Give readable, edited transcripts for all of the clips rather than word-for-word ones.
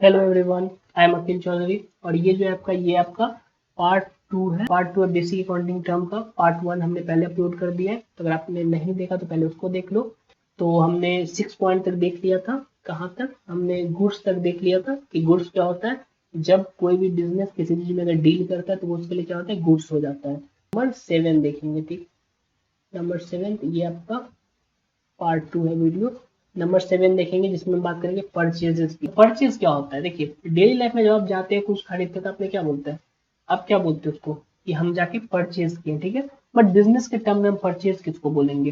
Hello everyone, I am अखिल चौधरी। और ये आपका पार्ट 2 है। पार्ट 2 है बेसिक अकाउंटिंग टर्म का। पार्ट 1 हमने पहले अपलोड कर दिया है, तो अगर आपने नहीं देखा तो पहले उसको देख लो। तो हमने 6 पॉइंट तक देख लिया था। कहाँ तक? हमने गुड्स तक देख लिया था कि गुड्स क्या होता है। जब कोई भी बिजनेस किसी चीज में अगर डील करता है तो वो उसके लिए क्या होता है, गुड्स हो जाता है। नंबर 7 देखेंगे, ठीक। नंबर 7 ये आपका पार्ट 2 है वीडियो। नंबर 7 देखेंगे जिसमें हम बात करेंगे परचेजेस की। परचेज क्या होता है? देखिए, डेली लाइफ में जब आप जाते हैं कुछ खरीदते हैं तो आपने क्या बोलते हैं, आप क्या बोलते हैं उसको, कि हम जाके परचेज किए, ठीक है। बट बिजनेस के टर्म में हम परचेज किसको बोलेंगे?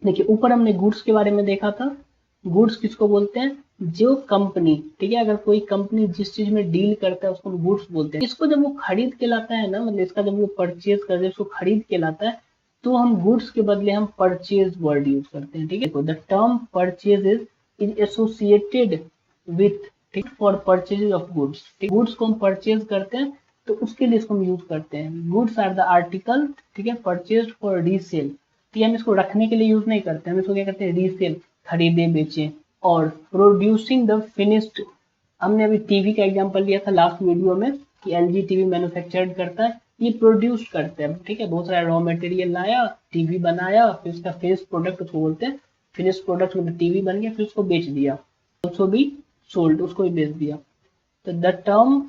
देखिए, ऊपर हमने गुड्स के बारे में देखा था। गुड्स किसको बोलते हैं? जो कंपनी, ठीक है, अगर कोई कंपनी जिस चीज में डील करता है उसको हम गुड्स बोलते हैं। इसको जब वो खरीद के लाता है ना, मतलब इसका जब वो परचेज करते हैं, उसको खरीद के लाता है, तो हम गुड्स के बदले हम परचेज वर्ड यूज करते हैं, ठीक है। The term purchase is associated with, ठीक, for purchase of goods. Goods को हम परचेज करते हैं तो उसके लिए इसको हम यूज करते हैं। गुड्स आर द आर्टिकल, ठीक है, परचेज फॉर रीसेल। तो हम इसको रखने के लिए यूज नहीं करते, हम इसको क्या करते हैं, रीसेल, खरीदे बेचे। और प्रोड्यूसिंग द फिनिश्ड, हमने अभी टीवी का एग्जांपल लिया था लास्ट वीडियो में कि एलजी टीवी मैन्युफैक्चर्ड करता है, ये प्रोड्यूस करते हैं, ठीक है। बहुत सारा रॉ मटेरियल लाया, टीवी बनाया, फिर उसका फिनिश प्रोडक्ट उसको बोलते हैं। फिनिश प्रोडक्ट मतलब टीवी बन गया, फिर उसको बेच दिया, उसको भी सोल्ड, उसको भी बेच दिया। तो the term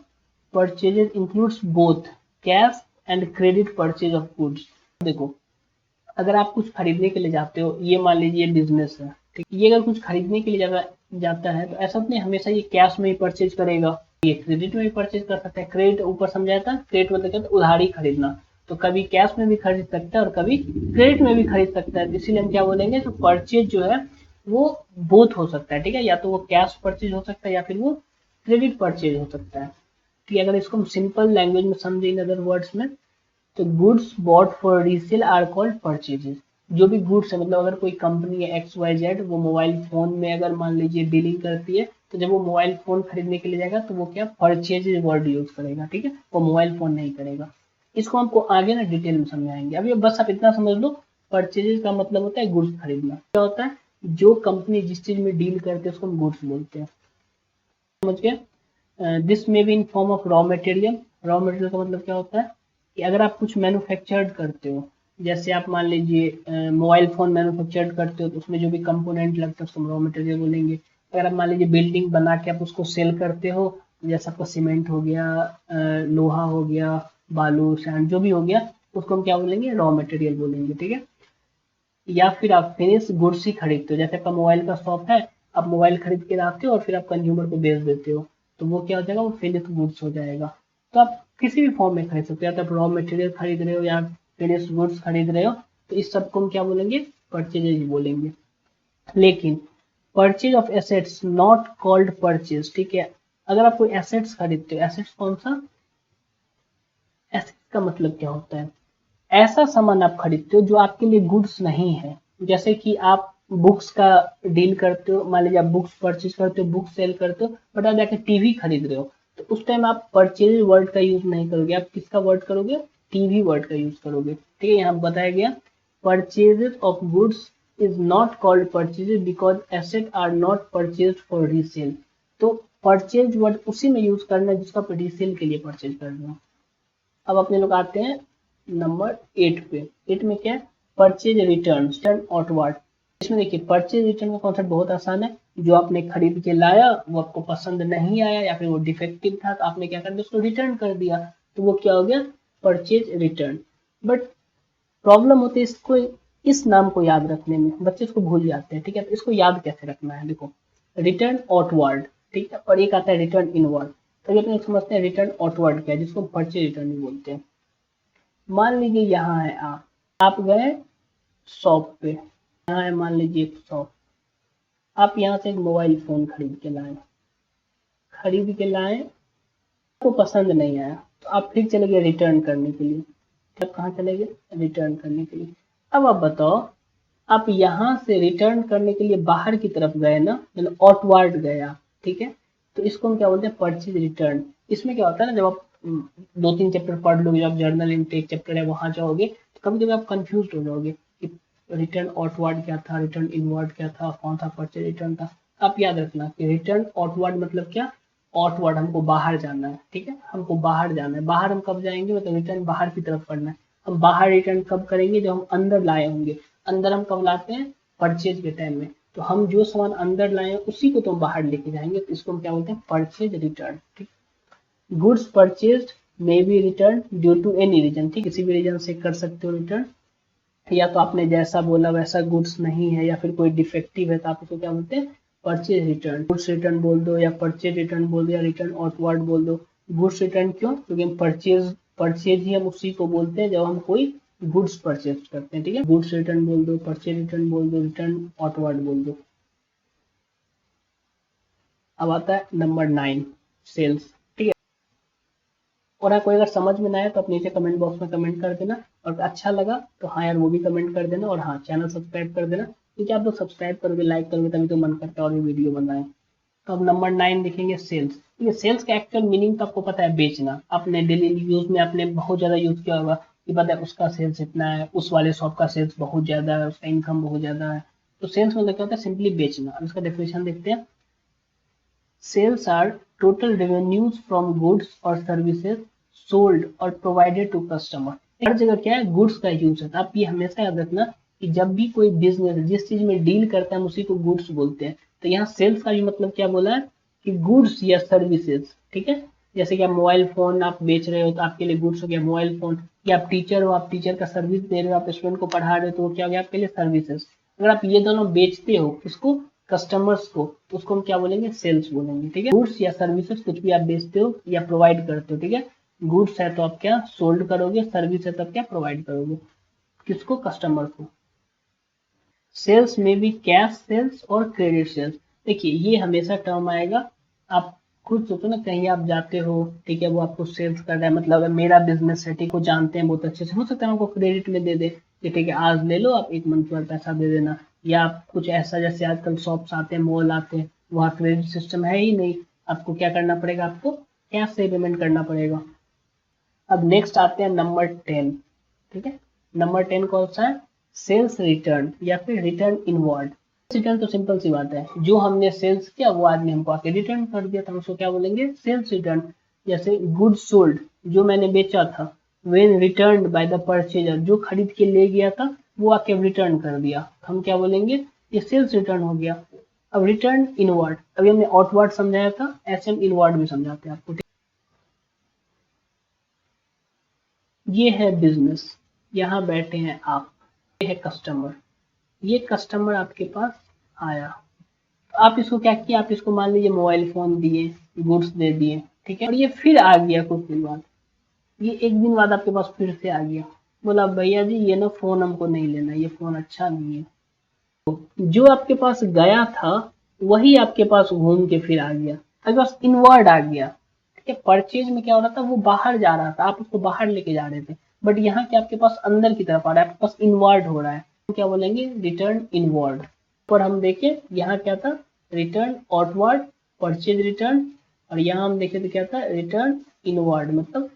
purchases includes both cash and credit purchase of goods. देखो, अगर आप कुछ खरीदने के लिए जाते हो, ये मान लीजिए बिजनेस है, ठीक, ये अगर कुछ खरीदने के लिए जाता है तो ऐसा नहीं हमेशा ये कैश में ही परचेज करेगा, ये क्रेडिट में भी परचेज कर सकता है। क्रेडिट ऊपर समझाया था, क्रेडिट मतलब क्या, उधारी खरीदना। तो कभी कैश में भी खरीद सकता है और कभी क्रेडिट में भी खरीद सकता है। इसीलिए हम क्या बोलेंगे, तो परचेज जो है वो बोथ हो सकता है, ठीक है। या तो वो कैश परचेज हो सकता है या फिर वो क्रेडिट परचेज हो सकता है। ठीक है, अगर इसको हम सिंपल लैंग्वेज में समझे, इन अदर वर्ड्स में, तो goods bought for resale are called purchases. जो भी गुड्स है, मतलब अगर कोई कंपनी है एक्स वाई जेड, वो मोबाइल फोन में अगर मान लीजिए डीलिंग करती है, तो जब वो मोबाइल फोन खरीदने के लिए जाएगा तो वो क्या, परचेजेज वर्ड यूज करेगा, ठीक है, वो मोबाइल फोन नहीं करेगा। इसको हमको आगे ना डिटेल में समझाएंगे। अभी बस आप इतना समझ लो, परचेजेज का मतलब होता है गुड्स खरीदना। क्या होता है, जो कंपनी जिस चीज में डील करते हैं उसको हम गुड्स बोलते हैं, समझ गए। दिस में भी in form of raw material. Raw material का मतलब क्या होता है कि अगर आप कुछ मैन्युफैक्चर्ड करते हो, जैसे आप मान लीजिए मोबाइल फोन मैन्युफैक्चर्ड करते हो, तो उसमें जो भी कंपोनेंट लगता है उसको रॉ मटेरियल बोलेंगे। अगर आप मान लीजिए बिल्डिंग बना के आप उसको सेल करते हो, जैसे आपका सीमेंट हो गया, लोहा हो गया, बालू सैंड जो भी हो गया, उसको हम क्या बोलेंगे, रॉ मटेरियल बोलेंगे, ठीक है। या फिर आप फिनिश गुड्स ही खरीदते हो, जैसे आपका मोबाइल का शॉप है, आप मोबाइल खरीद के लाते हो और फिर आप कंज्यूमर को बेच देते हो, तो वो क्या हो जाएगा, वो फिनिश गुड्स हो जाएगा। तो आप किसी भी फॉर्म में खरीद सकते हो, या तो आप रॉ मटेरियल खरीद रहे हो या फिनिश गुड्स खरीद रहे हो, तो इस सब को हम क्या बोलेंगे, परचेज बोलेंगे। लेकिन purchase of assets not called purchase, ठीक है। अगर आप कोई एसेट्स खरीदते हो, एसेट्स कौन सा, एसेट्स का मतलब क्या होता है, ऐसा सामान आप खरीदते हो जो आपके लिए गुड्स नहीं है। जैसे कि आप बुक्स का डील करते हो, मान लीजिए आप बुक्स परचेज करते हो, बुक सेल करते हो, बट आप जाके टीवी खरीद रहे हो, तो उस टाइम आप परचेज वर्ड का यूज नहीं करोगे, आप किसका वर्ड करोगे, टीवी वर्ड का यूज करोगे, ठीक है। यहाँ बताया गया, purchases of goods is not called purchases because asset are not purchase for resale. तो परचेज वर्ड उसी में यूज करना है जिसको आप रीसेल के लिए परचेज कर रहे हो। अब अपने लोग आते हैं नंबर 8 पे। 8 में क्या है, परचेज रिटर्न, रिटर्न आउटवर्ड। इसमें देखिए, परचेज रिटर्न का कॉन्सेप्ट बहुत आसान है। जो आपने खरीद के लाया वो आपको पसंद नहीं आया या फिर वो डिफेक्टिव था, तो आपने क्या कर दिया, उसको रिटर्न कर दिया, तो वो क्या हो गया, परचेज रिटर्न। बट प्रॉब्लम होती है इसको, इस नाम को याद रखने में, बच्चे इसको भूल जाते हैं, ठीक है। तो इसको याद कैसे रखना है, देखो, रिटर्न आउटवर्ड, ठीक है, और एक आता है रिटर्न इनवर्ड। तो ये अपने समझते हैं रिटर्न आउटवर्ड क्या है, जिसको परचेज रिटर्न भी बोलते हैं। मान लीजिए यहाँ है आप गए शॉप पे, यहाँ है मान लीजिए एक शॉप, आप यहाँ से एक मोबाइल फोन खरीद के लाए, आपको पसंद नहीं आया, तो आप फिर चले गए रिटर्न करने के लिए। तब कहाँ चले गए, रिटर्न करने के लिए। अब आप बताओ, आप यहाँ से रिटर्न करने के लिए बाहर की तरफ गए ना, मतलब आउटवर्ड गए आप, ठीक है। तो इसको हम क्या बोलते हैं, परचेज रिटर्न। इसमें क्या होता है ना, जब आप 2-3 चैप्टर पढ़ लोगे, जब जर्नल इनटेक चैप्टर है वहां जाओगे, तो कभी कभी आप कंफ्यूज हो जाओगे कि रिटर्न आउटवर्ड क्या था, रिटर्न इनवर्ड क्या था, कौन सा परचेज रिटर्न था। आप याद रखना कि रिटर्न आउटवर्ड मतलब क्या, आउटवर्ड, हमको बाहर जाना है, ठीक है, हमको बाहर जाना है। बाहर हम कब जाएंगे, मतलब रिटर्न बाहर की तरफ करना है। हम बाहर रिटर्न कब करेंगे, जब हम अंदर लाए होंगे। अंदर हम कब लाते हैं, परचेज के टाइम में। तो हम जो सामान अंदर लाए हैं उसी को तो हम बाहर लेके जाएंगे, तो इसको हम क्या बोलते हैं, परचेज रिटर्न। ठीक, goods purchase may be return due to any reason, ठीक, किसी भी रीजन से कर सकते हो रिटर्न, या तो आपने जैसा बोला वैसा गुड्स नहीं है, या फिर कोई डिफेक्टिव है, तो आप इसको क्या बोलते हैं, परचेज रिटर्न। गुड्स रिटर्न बोल दो, या परचेज रिटर्न बोल दो, या रिटर्न आउटवर्ड बोल दो। गुड्स रिटर्न क्यों, क्योंकि परचेज परचेज ही हम उसी को बोलते हैं जब हम कोई गुड्स परचेज करते हैं, ठीक है। गुड्स रिटर्न बोल दो, परचेज रिटर्न बोल दो, रिटर्न आउटवर्ड बोल दो। अब आता है नंबर 9, सेल्स, ठीक है। और कोई अगर समझ में ना आए तो आप नीचे कमेंट बॉक्स में कमेंट कर देना, और अच्छा लगा तो हाँ यार वो भी कमेंट कर देना, और हाँ चैनल सब्सक्राइब कर देना, क्योंकि आप लोग सब्सक्राइब करोगे, लाइक करोगे, तभी तो मन करता है और भी वीडियो बनाए। तो अब नंबर 9 देखेंगे, सेल्स। ये सेल्स का एक्चुअल मीनिंग तो आपको पता है, बेचना। आपने डेली यूज में आपने बहुत ज्यादा यूज किया होगा कि पता है उसका सेल्स इतना है, उस वाले शॉप का सेल्स बहुत ज्यादा है, उसका इनकम बहुत ज्यादा है। तो सेल्स मतलब क्या होता है, सिंपली बेचना। अब इसका डेफिनेशन देखते हैं। Sales are total revenues from goods or services sold or provided to customer। हर जगह क्या है, गुड्स का यूज है। तो आप ये हमेशा याद रखना कि जब भी कोई बिजनेस जिस चीज में डील करता है हम उसी को गुड्स बोलते हैं। तो यहाँ सेल्स का भी मतलब क्या बोला है कि गुड्स या सर्विसेज, ठीक है। जैसे कि आप मोबाइल फोन आप बेच रहे हो तो आपके लिए गुड्स हो गया मोबाइल फोन, या आप टीचर हो, आप टीचर का सर्विस दे रहे हो, आप स्टूडेंट को पढ़ा रहे हो, तो वो क्या हो गया आपके लिए सर्विसेज। अगर आप ये दोनों बेचते हो उसको, कस्टमर्स को, तो उसको हम क्या बोलेंगे, सेल्स बोलेंगे, ठीक है। गुड्स या सर्विसेज कुछ भी आप बेचते हो या प्रोवाइड करते हो, ठीक है। गुड्स है तो आप क्या सोल्ड करोगे, सर्विस है तो आप क्या प्रोवाइड करोगे, किसको, कस्टमर को। सेल्स में भी कैश सेल्स और क्रेडिट सेल्स। देखिए ये हमेशा टर्म आएगा, आप खुद सोचो ना, कहीं आप जाते हो, ठीक है, वो आपको सेल्स कर रहा है, मतलब मेरा बिजनेस है, ठीक, वो जानते हैं बहुत अच्छे से, हो सकता है आपको क्रेडिट में दे दे कि ठीक है आज ले लो, आप 1 मंथ बाद पैसा दे देना। या आप कुछ ऐसा, जैसे आजकल शॉप्स आते हैं, मॉल आते हैं, वहाँ क्रेडिट सिस्टम है ही नहीं, आपको क्या करना पड़ेगा, आपको कैश से पेमेंट करना पड़ेगा। अब नेक्स्ट आते हैं नंबर 10, ठीक है। नंबर 10 कौन सा है, सेल्स रिटर्न या फिर रिटर्न इनवर्ड। रिटर्न तो सिंपल सी बात है, जो हमने सेल्स किया वो आदमी हमको आके रिटर्न कर दिया, तो हम उसको क्या बोलेंगे, सेल्स रिटर्न। जैसे गुड सोल्ड, जो मैंने बेचा था, when returned by the purchaser, जो खरीद के ले गया था वो आके रिटर्न कर दिया, हम क्या बोलेंगे, ये सेल्स रिटर्न हो गया। अब रिटर्न इनवर्ड, अभी हमने आउटवर्ड समझाया था, ऐसे हम इनवर्ड भी समझाते हैं आपको। ये है बिजनेस, यहाँ बैठे हैं आप, ये है कस्टमर, ये कस्टमर आपके पास आया, तो आप इसको क्या किया, आप इसको मान लीजिए मोबाइल फोन दिए, गुड्स दे दिए, ठीक है, और ये फिर आ गया कुछ दिन बाद, ये 1 दिन बाद आपके पास फिर से आ गया, बोला भैया जी ये ना फोन हमको नहीं लेना, ये फोन अच्छा नहीं है। तो जो आपके पास गया था वही आपके पास घूम के फिर आ गया, आपके पास इनवर्ड आ गया, ठीक है। परचेज में क्या हो रहा था, वो बाहर जा रहा था, आप उसको बाहर लेके जा रहे थे, बट यहाँ क्या आपके पास अंदर की तरफ आ रहा है, आपके पास इनवर्ड हो रहा है, तो क्या बोलेंगे, रिटर्न इनवर्ड। पर हम देखें यहाँ क्या था, रिटर्न आउटवर्ड, परचेज रिटर्न, और यहाँ हम देखें तो क्या था, रिटर्न इनवर्ड, मतलब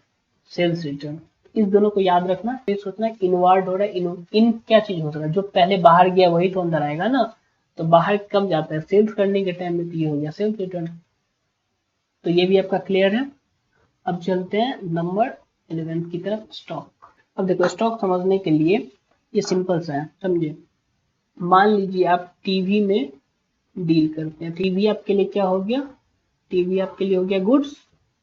सेल्स रिटर्न। इस दोनों को याद रखना, फिर सोचना इनवर्ड हो रहा है, इन क्या चीज हो रहा है, जो पहले बाहर गया वही तो अंदर आएगा ना, तो बाहर कब जाता है, सेल्स करने के टाइम में, तो ये हो गया सेल्स रिटर्न। तो ये भी आपका क्लियर है। अब चलते हैं नंबर 11 की तरफ, स्टॉक। अब देखो स्टॉक समझने के लिए ये सिंपल सा है, समझे। मान लीजिए आप टीवी में डील करते हैं, टीवी आपके लिए क्या हो गया, टीवी आपके लिए हो गया गुड्स,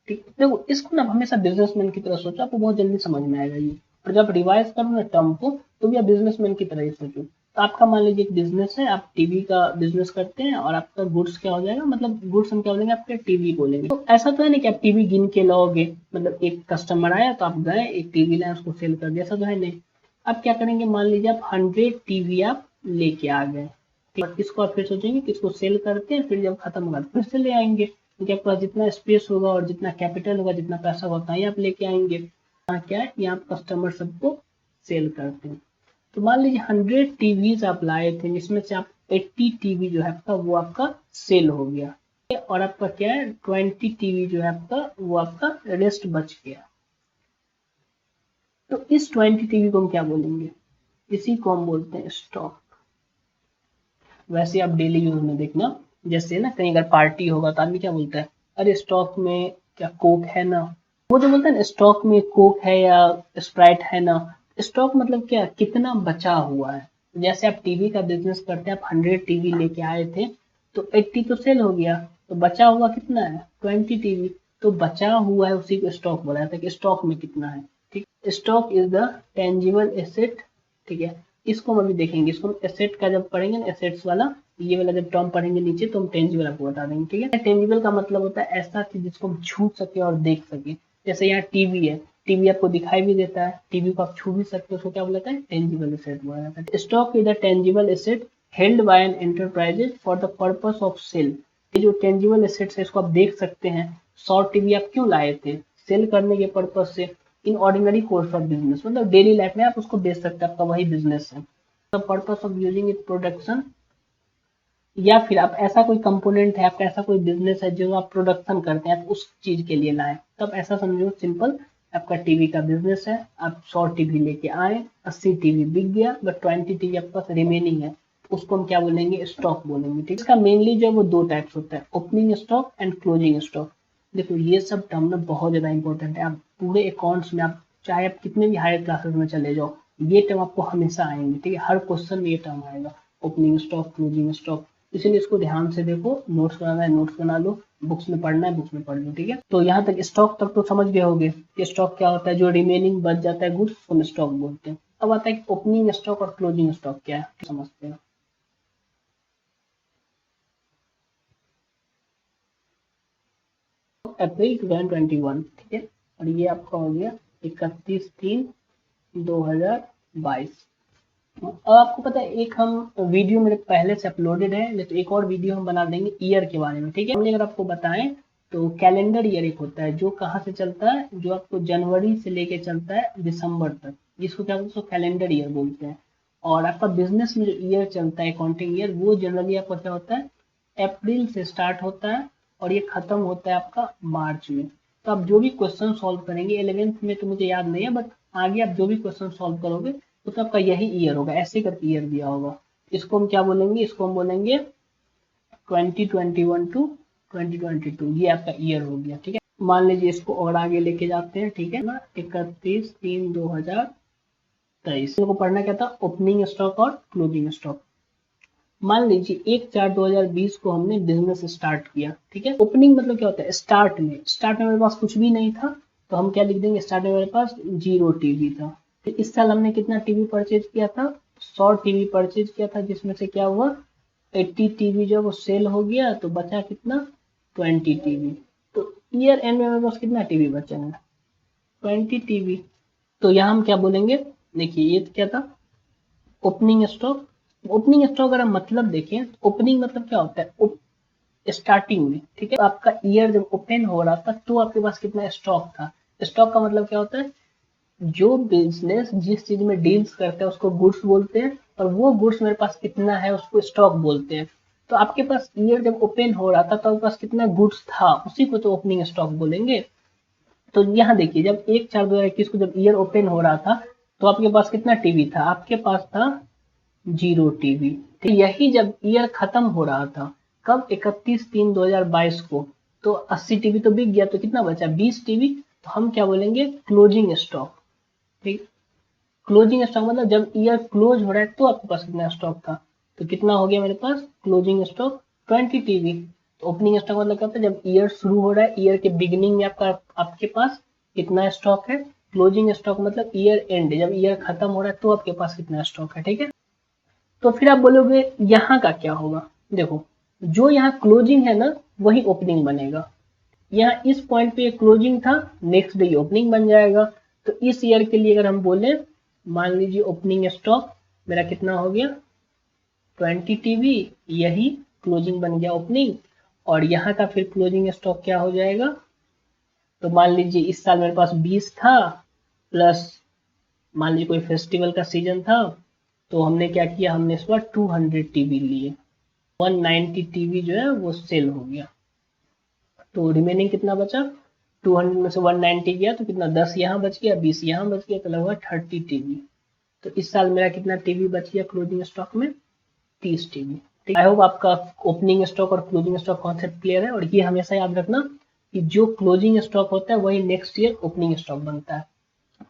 ठीक। देखो इसको ना हमेशा बिजनेसमैन की तरह सोचो, आपको बहुत जल्दी समझ में आएगा ये, और जब रिवाइज करो ना टर्म को, तो भी आप बिजनेसमैन की तरह ही सोचो। तो आपका मान लीजिए एक बिजनेस है, आप टीवी का बिजनेस करते हैं, और आपका गुड्स क्या हो जाएगा, मतलब गुड्स हम क्या बोलेंगे, आपके टीवी बोलेंगे। तो ऐसा तो है नहीं कि आप टीवी गिन के लाओगे, मतलब एक कस्टमर आया तो आप गए एक टीवी लाए उसको सेल कर दिया, ऐसा तो है नहीं। आप क्या करेंगे, मान लीजिए आप 100 टीवी आप लेके आ गए, और इसको आप फिर सोचेंगे कि इसको सेल करते हैं, फिर जब खत्म होगा फिर से ले आएंगे, क्योंकि आपके पास जितना स्पेस होगा और जितना कैपिटल होगा, जितना पैसा होगा उतना ही आप लेके आएंगे। यहाँ क्या है, यहाँ कस्टमर सबको सेल करते हैं। तो मान लीजिए 100 टीवीज आप लाए थे, जिसमें से आप 80 टीवी जो है आपका वो आपका सेल हो गया, और आपका क्या है 20 टीवी जो है आपका वो आपका रेस्ट बच गया। तो इस 20 टीवी को हम क्या बोलेंगे, इसी को हम बोलते हैं स्टॉक। वैसे आप डेली यूज में देखना, जैसे ना कहीं अगर पार्टी होगा तो आदमी क्या बोलता है, अरे स्टॉक में क्या कोक है ना, वो जो बोलते हैं ना स्टॉक में कोक है या स्प्राइट है ना, स्टॉक मतलब क्या, कितना बचा हुआ है। जैसे आप टीवी का बिजनेस करते हैं, आप 100 टीवी लेके आए थे, तो 80 तो सेल हो गया, तो बचा हुआ कितना है, 20 टीवी। तो बचा हुआ है उसी को स्टॉक बोला जाता है कि स्टॉक में कितना है। ठीक, stock is the tangible asset. ठीक है, इसको हम अभी देखेंगे, इसको हम एसेट का जब पढ़ेंगे ना, एसेट्स वाला, ये वाला जब टर्म पढ़ेंगे नीचे, तो हम टेंजिबल आपको बता देंगे। ठीक है, टेंजिबल का मतलब होता है ऐसा चीज जिसको हम छू सके और देख सके। जैसे यहाँ टीवी है, टीवी आपको दिखाई भी देता है, टीवी को आप छू भी सकते हो, उसको क्या बोला जाता है, टेंजिबल एसेट बोला जाता है। Stock is the tangible asset held by an enterprises for the purpose of sale. ये जो टेंजिबल एसेट्स है इसको आप देख सकते हैं। 100 टीवी आप क्यों लाए थे, सेल करने के पर्पज से, in ordinary course of business, मतलब डेली लाइफ में आप उसको बेच सकते हैं, आपका वही बिजनेस है। The purpose of using it production, या फिर आप ऐसा कोई कंपोनेंट है, आपका ऐसा कोई बिजनेस है जो आप प्रोडक्शन करते हैं, आप उस चीज के लिए लाए, तब ऐसा समझो सिंपल, आपका टीवी का बिजनेस है, आप 100 टीवी लेके आए, 80 टीवी बिक गया, बट 20 टीवी आपके पास रिमेनिंग है, उसको हम क्या बोलेंगे, स्टॉक बोलेंगे। ठीक, इसका मेनली जो है वो 2 टाइप्स होता है, opening stock and closing stock. देखो ये सब टर्म ना बहुत ज्यादा इंपॉर्टेंट है, आप पूरे अकाउंट्स में, आप चाहे आप कितने भी हायर क्लासेस में चले जाओ, ये टर्म आपको हमेशा आएंगे। ठीक है, हर क्वेश्चन में ये टर्म आएगा, ओपनिंग स्टॉक, क्लोजिंग स्टॉक। इसीलिए इसको ध्यान से देखो, नोट्स बनाना है नोट्स बना लो, बुक्स में पढ़ना है बुक्स में पढ़ लो। ठीक है, तो यहाँ तक स्टॉक तक तो समझ गए होगे कि स्टॉक क्या होता है, जो रिमेनिंग बच जाता है गुड्स, उसको हम स्टॉक बोलते हैं। अब आता है ओपनिंग स्टॉक और क्लोजिंग स्टॉक क्या है, समझते हैं। अप्रैल 2021, ठीक है, और ये आपका हो गया 31/3/2022। अब आपको पता है एक हम वीडियो मेरे पहले से अपलोडेड है, नहीं तो एक और वीडियो हम बना देंगे ईयर के बारे में। ठीक है, हमने अगर आपको बताएं तो कैलेंडर ईयर एक होता है जो कहाँ से चलता है, जो आपको जनवरी से लेके चलता है दिसंबर तक, जिसको क्या बोलते हैं, कैलेंडर ईयर बोलते हैं। और आपका बिजनेस में जो ईयर चलता है, अकाउंटिंग ईयर, वो जनरली आपका क्या होता है, अप्रैल से स्टार्ट होता है और ये खत्म होता है आपका मार्च में। तो आप जो भी क्वेश्चन सॉल्व करेंगे 11th में, तो मुझे याद नहीं है, बट आगे आप जो भी क्वेश्चन सॉल्व करोगे तो आपका यही ईयर होगा, ऐसे करके ईयर दिया होगा। इसको हम क्या बोलेंगे, इसको हम बोलेंगे 2021 टू 2022, ये आपका ईयर हो गया। ठीक है, मान लीजिए इसको और आगे लेके जाते हैं। ठीक है ना, 31/3/2023 को पढ़ना क्या था, ओपनिंग स्टॉक और क्लोजिंग स्टॉक। मान लीजिए 1/4/2020 को हमने बिजनेस स्टार्ट किया। ठीक है, ओपनिंग मतलब क्या होता है, स्टार्ट में मेरे पास कुछ भी नहीं था, तो हम क्या लिख देंगे, स्टार्ट में मेरे पास 0 टीवी था। फिर इस साल हमने कितना टीवी परचेज किया था, 100 टीवी परचेज किया था, जिसमें से क्या हुआ, 80 टीवी जो वो सेल हो गया, तो बचा कितना, 20 टीवी। तो ईयर एंड में मेरे पास कितना टीवी बचा है, 20 टीवी। तो यहाँ हम क्या बोलेंगे, देखिए ये क्या था, ओपनिंग स्टॉक। ओपनिंग स्टॉक अगर हम मतलब देखें, ओपनिंग मतलब क्या होता है, स्टार्टिंग में। ठीक है, आपका ईयर जब ओपन हो रहा था तो आपके पास कितना स्टॉक था। स्टॉक का मतलब क्या होता है, जो बिजनेस जिस चीज में डील्स करता है उसको गुड्स बोलते हैं, और वो गुड्स मेरे पास कितना है उसको स्टॉक बोलते हैं। तो आपके पास ईयर जब ओपन हो रहा था तो आपके पास कितना गुड्स था, उसी को तो ओपनिंग स्टॉक बोलेंगे। तो यहाँ देखिए, जब 1/4/2021 को जब ईयर ओपन हो रहा था, तो आपके पास कितना टीवी था, आपके पास था 0 टीवी। तो यही जब ईयर खत्म हो रहा था, कब, 31/3/2022 को, तो 80 टीवी तो बिक गया, तो कितना बचा, 20 टीवी। तो हम क्या बोलेंगे, क्लोजिंग स्टॉक। ठीक, क्लोजिंग स्टॉक मतलब जब ईयर क्लोज हो रहा है तो आपके पास कितना स्टॉक था, तो कितना हो गया मेरे पास क्लोजिंग स्टॉक, 20 टीवी। तो ओपनिंग स्टॉक मतलब क्या होता है, जब ईयर शुरू हो रहा है, ईयर के बिगिनिंग में आपके पास कितना स्टॉक है। क्लोजिंग स्टॉक मतलब ईयर एंड, जब ईयर खत्म हो रहा है तो आपके पास कितना स्टॉक है। ठीक है, तो फिर आप बोलोगे यहाँ का क्या होगा, देखो जो यहाँ क्लोजिंग है ना, वही ओपनिंग बनेगा। यहाँ इस पॉइंट पे क्लोजिंग था, नेक्स्ट डे ओपनिंग बन जाएगा। तो इस ईयर के लिए अगर हम बोले, मान लीजिए ओपनिंग स्टॉक मेरा कितना हो गया, 20 टीवी, यही क्लोजिंग बन गया ओपनिंग। और यहाँ का फिर क्लोजिंग स्टॉक क्या हो जाएगा, तो मान लीजिए इस साल मेरे पास 20 था, प्लस मान लीजिए कोई फेस्टिवल का सीजन था, तो हमने क्या किया, हमने इस बार 200 टीवी लिए, 190 टीवी जो है वो सेल हो गया। तो रिमेनिंग कितना बचा, 200 में से 190 गया तो कितना, 10 यहाँ बच गया, 20 यहाँ बच गया, तो लगभग 30 टीवी। तो इस साल मेरा कितना टीवी बच गया क्लोजिंग स्टॉक में, 30 टीवी। ठीक, आई होप आपका ओपनिंग स्टॉक और क्लोजिंग स्टॉक कॉन्सेप्ट क्लियर है। और ये हमेशा याद रखना, कि जो क्लोजिंग स्टॉक होता है वही नेक्स्ट ईयर ओपनिंग स्टॉक बनता है।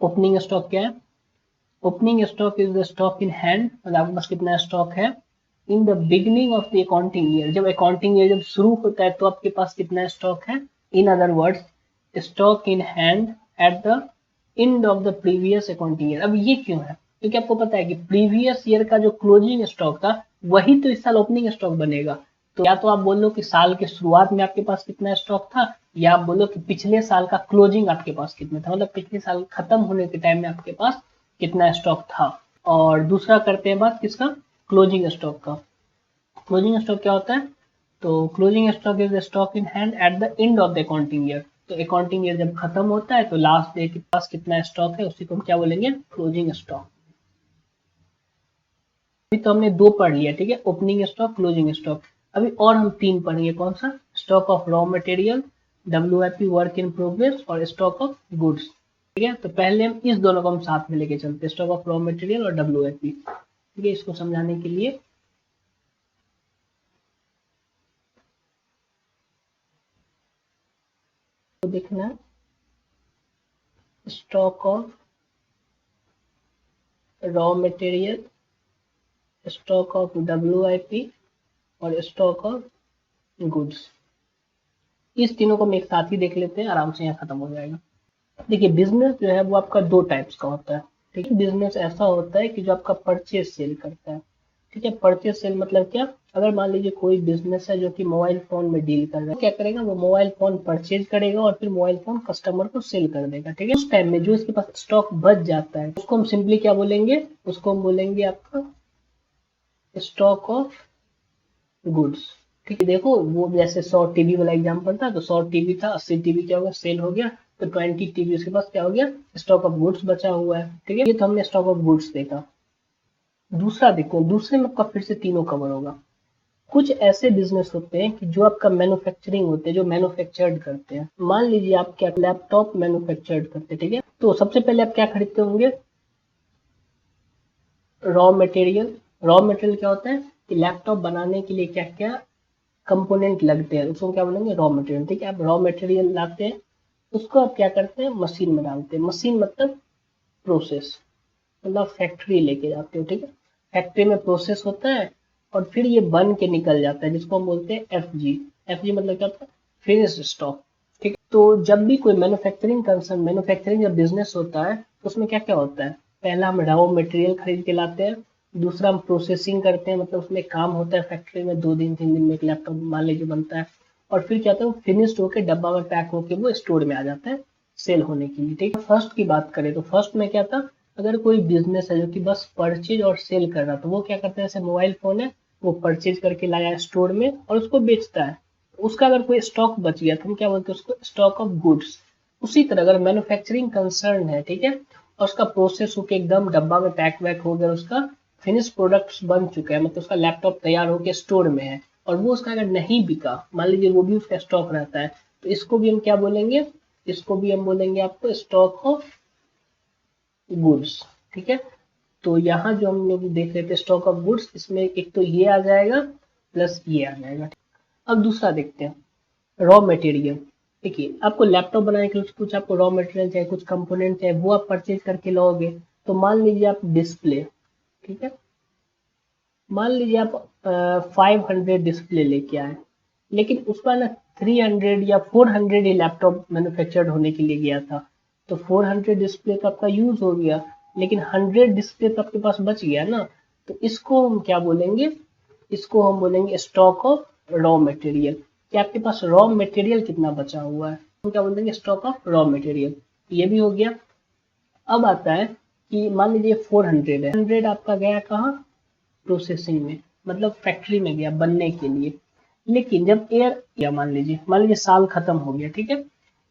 ओपनिंग स्टॉक क्या है? Opening stock is the stock in hand, मतलब आपके पास कितना स्टॉक है in the beginning of the accounting year, जब अकाउंटिंग ईयर जब शुरू होता है तो आपके पास कितना स्टॉक है। In other words stock in hand at the end of the previous accounting year. अब ये क्यों है? क्योंकि आपको पता है कि प्रीवियस ईयर का जो क्लोजिंग स्टॉक था वही तो इस साल ओपनिंग स्टॉक बनेगा। तो या तो आप बोल लो कि साल के शुरुआत में आपके पास कितना स्टॉक था, या आप बोलो कि पिछले साल का क्लोजिंग आपके पास कितना था, मतलब पिछले साल खत्म होने के टाइम में आपके पास कितना स्टॉक था। और दूसरा करते हैं बात किसका? क्लोजिंग स्टॉक का। क्लोजिंग स्टॉक क्या होता है? तो closing stock is the stock in hand at the end of the accounting year. तो अकाउंटिंग ईयर जब खत्म होता है तो लास्ट डे के पास कितना स्टॉक है उसी को हम क्या बोलेंगे? Closing stock. अभी तो हमने दो पढ़ लिया, ठीक है, ओपनिंग स्टॉक, क्लोजिंग स्टॉक। अभी और हम तीन पढ़ेंगे। कौन सा? Stock of raw material, WIP work in progress, और स्टॉक ऑफ गुड्स। ठीक है, तो पहले हम इस दोनों को हम साथ में लेके चलते हैं, स्टॉक ऑफ रॉ मटेरियल और WIP। ठीक है, इसको समझाने के लिए तो देखना है stock of raw material, stock of WIP और स्टॉक ऑफ गुड्स। इस तीनों को हम एक साथ ही देख लेते हैं, आराम से यहाँ खत्म हो जाएगा। देखिए, बिजनेस जो है वो आपका दो टाइप्स का होता है। ठीक है, बिजनेस ऐसा होता है कि जो आपका परचेज सेल करता है। ठीक है, परचेज सेल मतलब क्या? अगर मान लीजिए कोई बिजनेस है जो कि मोबाइल फोन में डील कर रहा है, क्या करेगा? वो मोबाइल फोन परचेज करेगा और फिर मोबाइल फोन कस्टमर को सेल कर देगा। ठीक है, उस टाइम में जो इसके पास स्टॉक बच जाता है उसको हम सिंपली क्या बोलेंगे? उसको हम बोलेंगे आपका स्टॉक ऑफ गुड्स। ठीक है, देखो वो जैसे 100 टीवी वाला एग्जांपल था, तो 100 टीवी था, 80 टीवी क्या हो गया? सेल हो गया। तो 20 टीवी उसके पास क्या हो गया? स्टॉक ऑफ गुड्स बचा हुआ है। ठीक है, ये तो हमने स्टॉक ऑफ गुड्स देखा। दूसरा देखो, दूसरे में आपका फिर से तीनों कवर होगा। कुछ ऐसे बिजनेस होते हैं कि जो आपका मैन्युफैक्चरिंग होते हैं, जो मैन्युफैक्चर्ड करते हैं। मान लीजिए आप क्या लैपटॉप मैन्युफैक्चर्ड करते हैं। ठीक है, तो सबसे पहले आप क्या खरीदते होंगे? Raw material. रॉ मटेरियल क्या होता है कि लैपटॉप बनाने के लिए क्या क्या कंपोनेंट लगते हैं, उसको क्या बोलेंगे? Raw material. ठीक है, आप रॉ मटेरियल लाते हैं, उसको आप क्या करते हैं? मशीन में डालते हैं। मशीन मतलब प्रोसेस, मतलब फैक्ट्री लेके जाते हो। ठीक है, फैक्ट्री में प्रोसेस होता है और फिर ये बन के निकल जाता है, जिसको हम बोलते हैं FG। FG मतलब क्या होता है? Finished stock. ठीक है, तो जब भी कोई मैन्युफैक्चरिंग कंसर्न, मैन्युफैक्चरिंग जब बिजनेस होता है तो उसमें क्या क्या होता है? पहला हम रॉ मटेरियल खरीद के लाते हैं। दूसरा हम प्रोसेसिंग करते हैं, मतलब उसमें काम होता है फैक्ट्री में, 2 दिन 3 दिन में एक लैपटॉप मान लीजिए बनता है। और फिर क्या होता है? वो फिनिश्ड होकर डब्बा में पैक होकर वो स्टोर में आ जाता है सेल होने के लिए। ठीक है, फर्स्ट की बात करें तो फर्स्ट में क्या था? अगर कोई बिजनेस है जो कि बस परचेज और सेल कर रहा, तो वो क्या करता है? जैसे मोबाइल फोन है, वो परचेज करके लाया स्टोर में और उसको बेचता है। उसका अगर कोई स्टॉक बच गया तो हम क्या बोलते हैं? उसको स्टॉक ऑफ गुड्स। उसी तरह अगर मैन्युफैक्चरिंग कंसर्न है, ठीक है, और उसका प्रोसेस होकर एकदम डब्बा में पैक वैक हो गया, उसका फिनिश प्रोडक्ट्स बन चुका है, मतलब उसका लैपटॉप तैयार होकर स्टोर में है और वो उसका अगर नहीं बिका, मान लीजिए वो भी उसका स्टॉक रहता है, तो इसको भी हम क्या बोलेंगे? इसको भी हम बोलेंगे आपको स्टॉक ऑफ गुड्स। ठीक है, तो यहाँ जो हम लोग देख रहे थे स्टॉक ऑफ गुड्स, इसमें एक तो ये आ जाएगा प्लस ये आ जाएगा। अब दूसरा देखते हैं रॉ मटेरियल। देखिए, आपको लैपटॉप बनाने के लिए कुछ आपको रॉ मटेरियल चाहिए, कुछ कंपोनेंट चाहिए, वो आप परचेज करके लाओगे। तो मान लीजिए आप डिस्प्ले, ठीक है, मान लीजिए आप 500 डिस्प्ले लेके आए, लेकिन उसका ना 300 या 400 ही लैपटॉप मैन्युफैक्चर्ड होने के लिए गया था। तो 400 डिस्प्ले तो आपका यूज हो गया, लेकिन 100 डिस्प्ले तो आपके पास बच गया ना। तो इसको हम क्या बोलेंगे? इसको हम बोलेंगे स्टॉक ऑफ रॉ मटेरियल, कि आपके पास रॉ मटेरियल कितना बचा हुआ है, हम क्या बोल देंगे? Stock of raw material. ये भी हो गया। अब आता है कि मान लीजिए 400 है, 100 आपका गया कहाँ? प्रोसेसिंग में, मतलब फैक्ट्री में गया बनने के लिए। लेकिन जब एयर या मान लीजिए साल खत्म हो गया, ठीक है,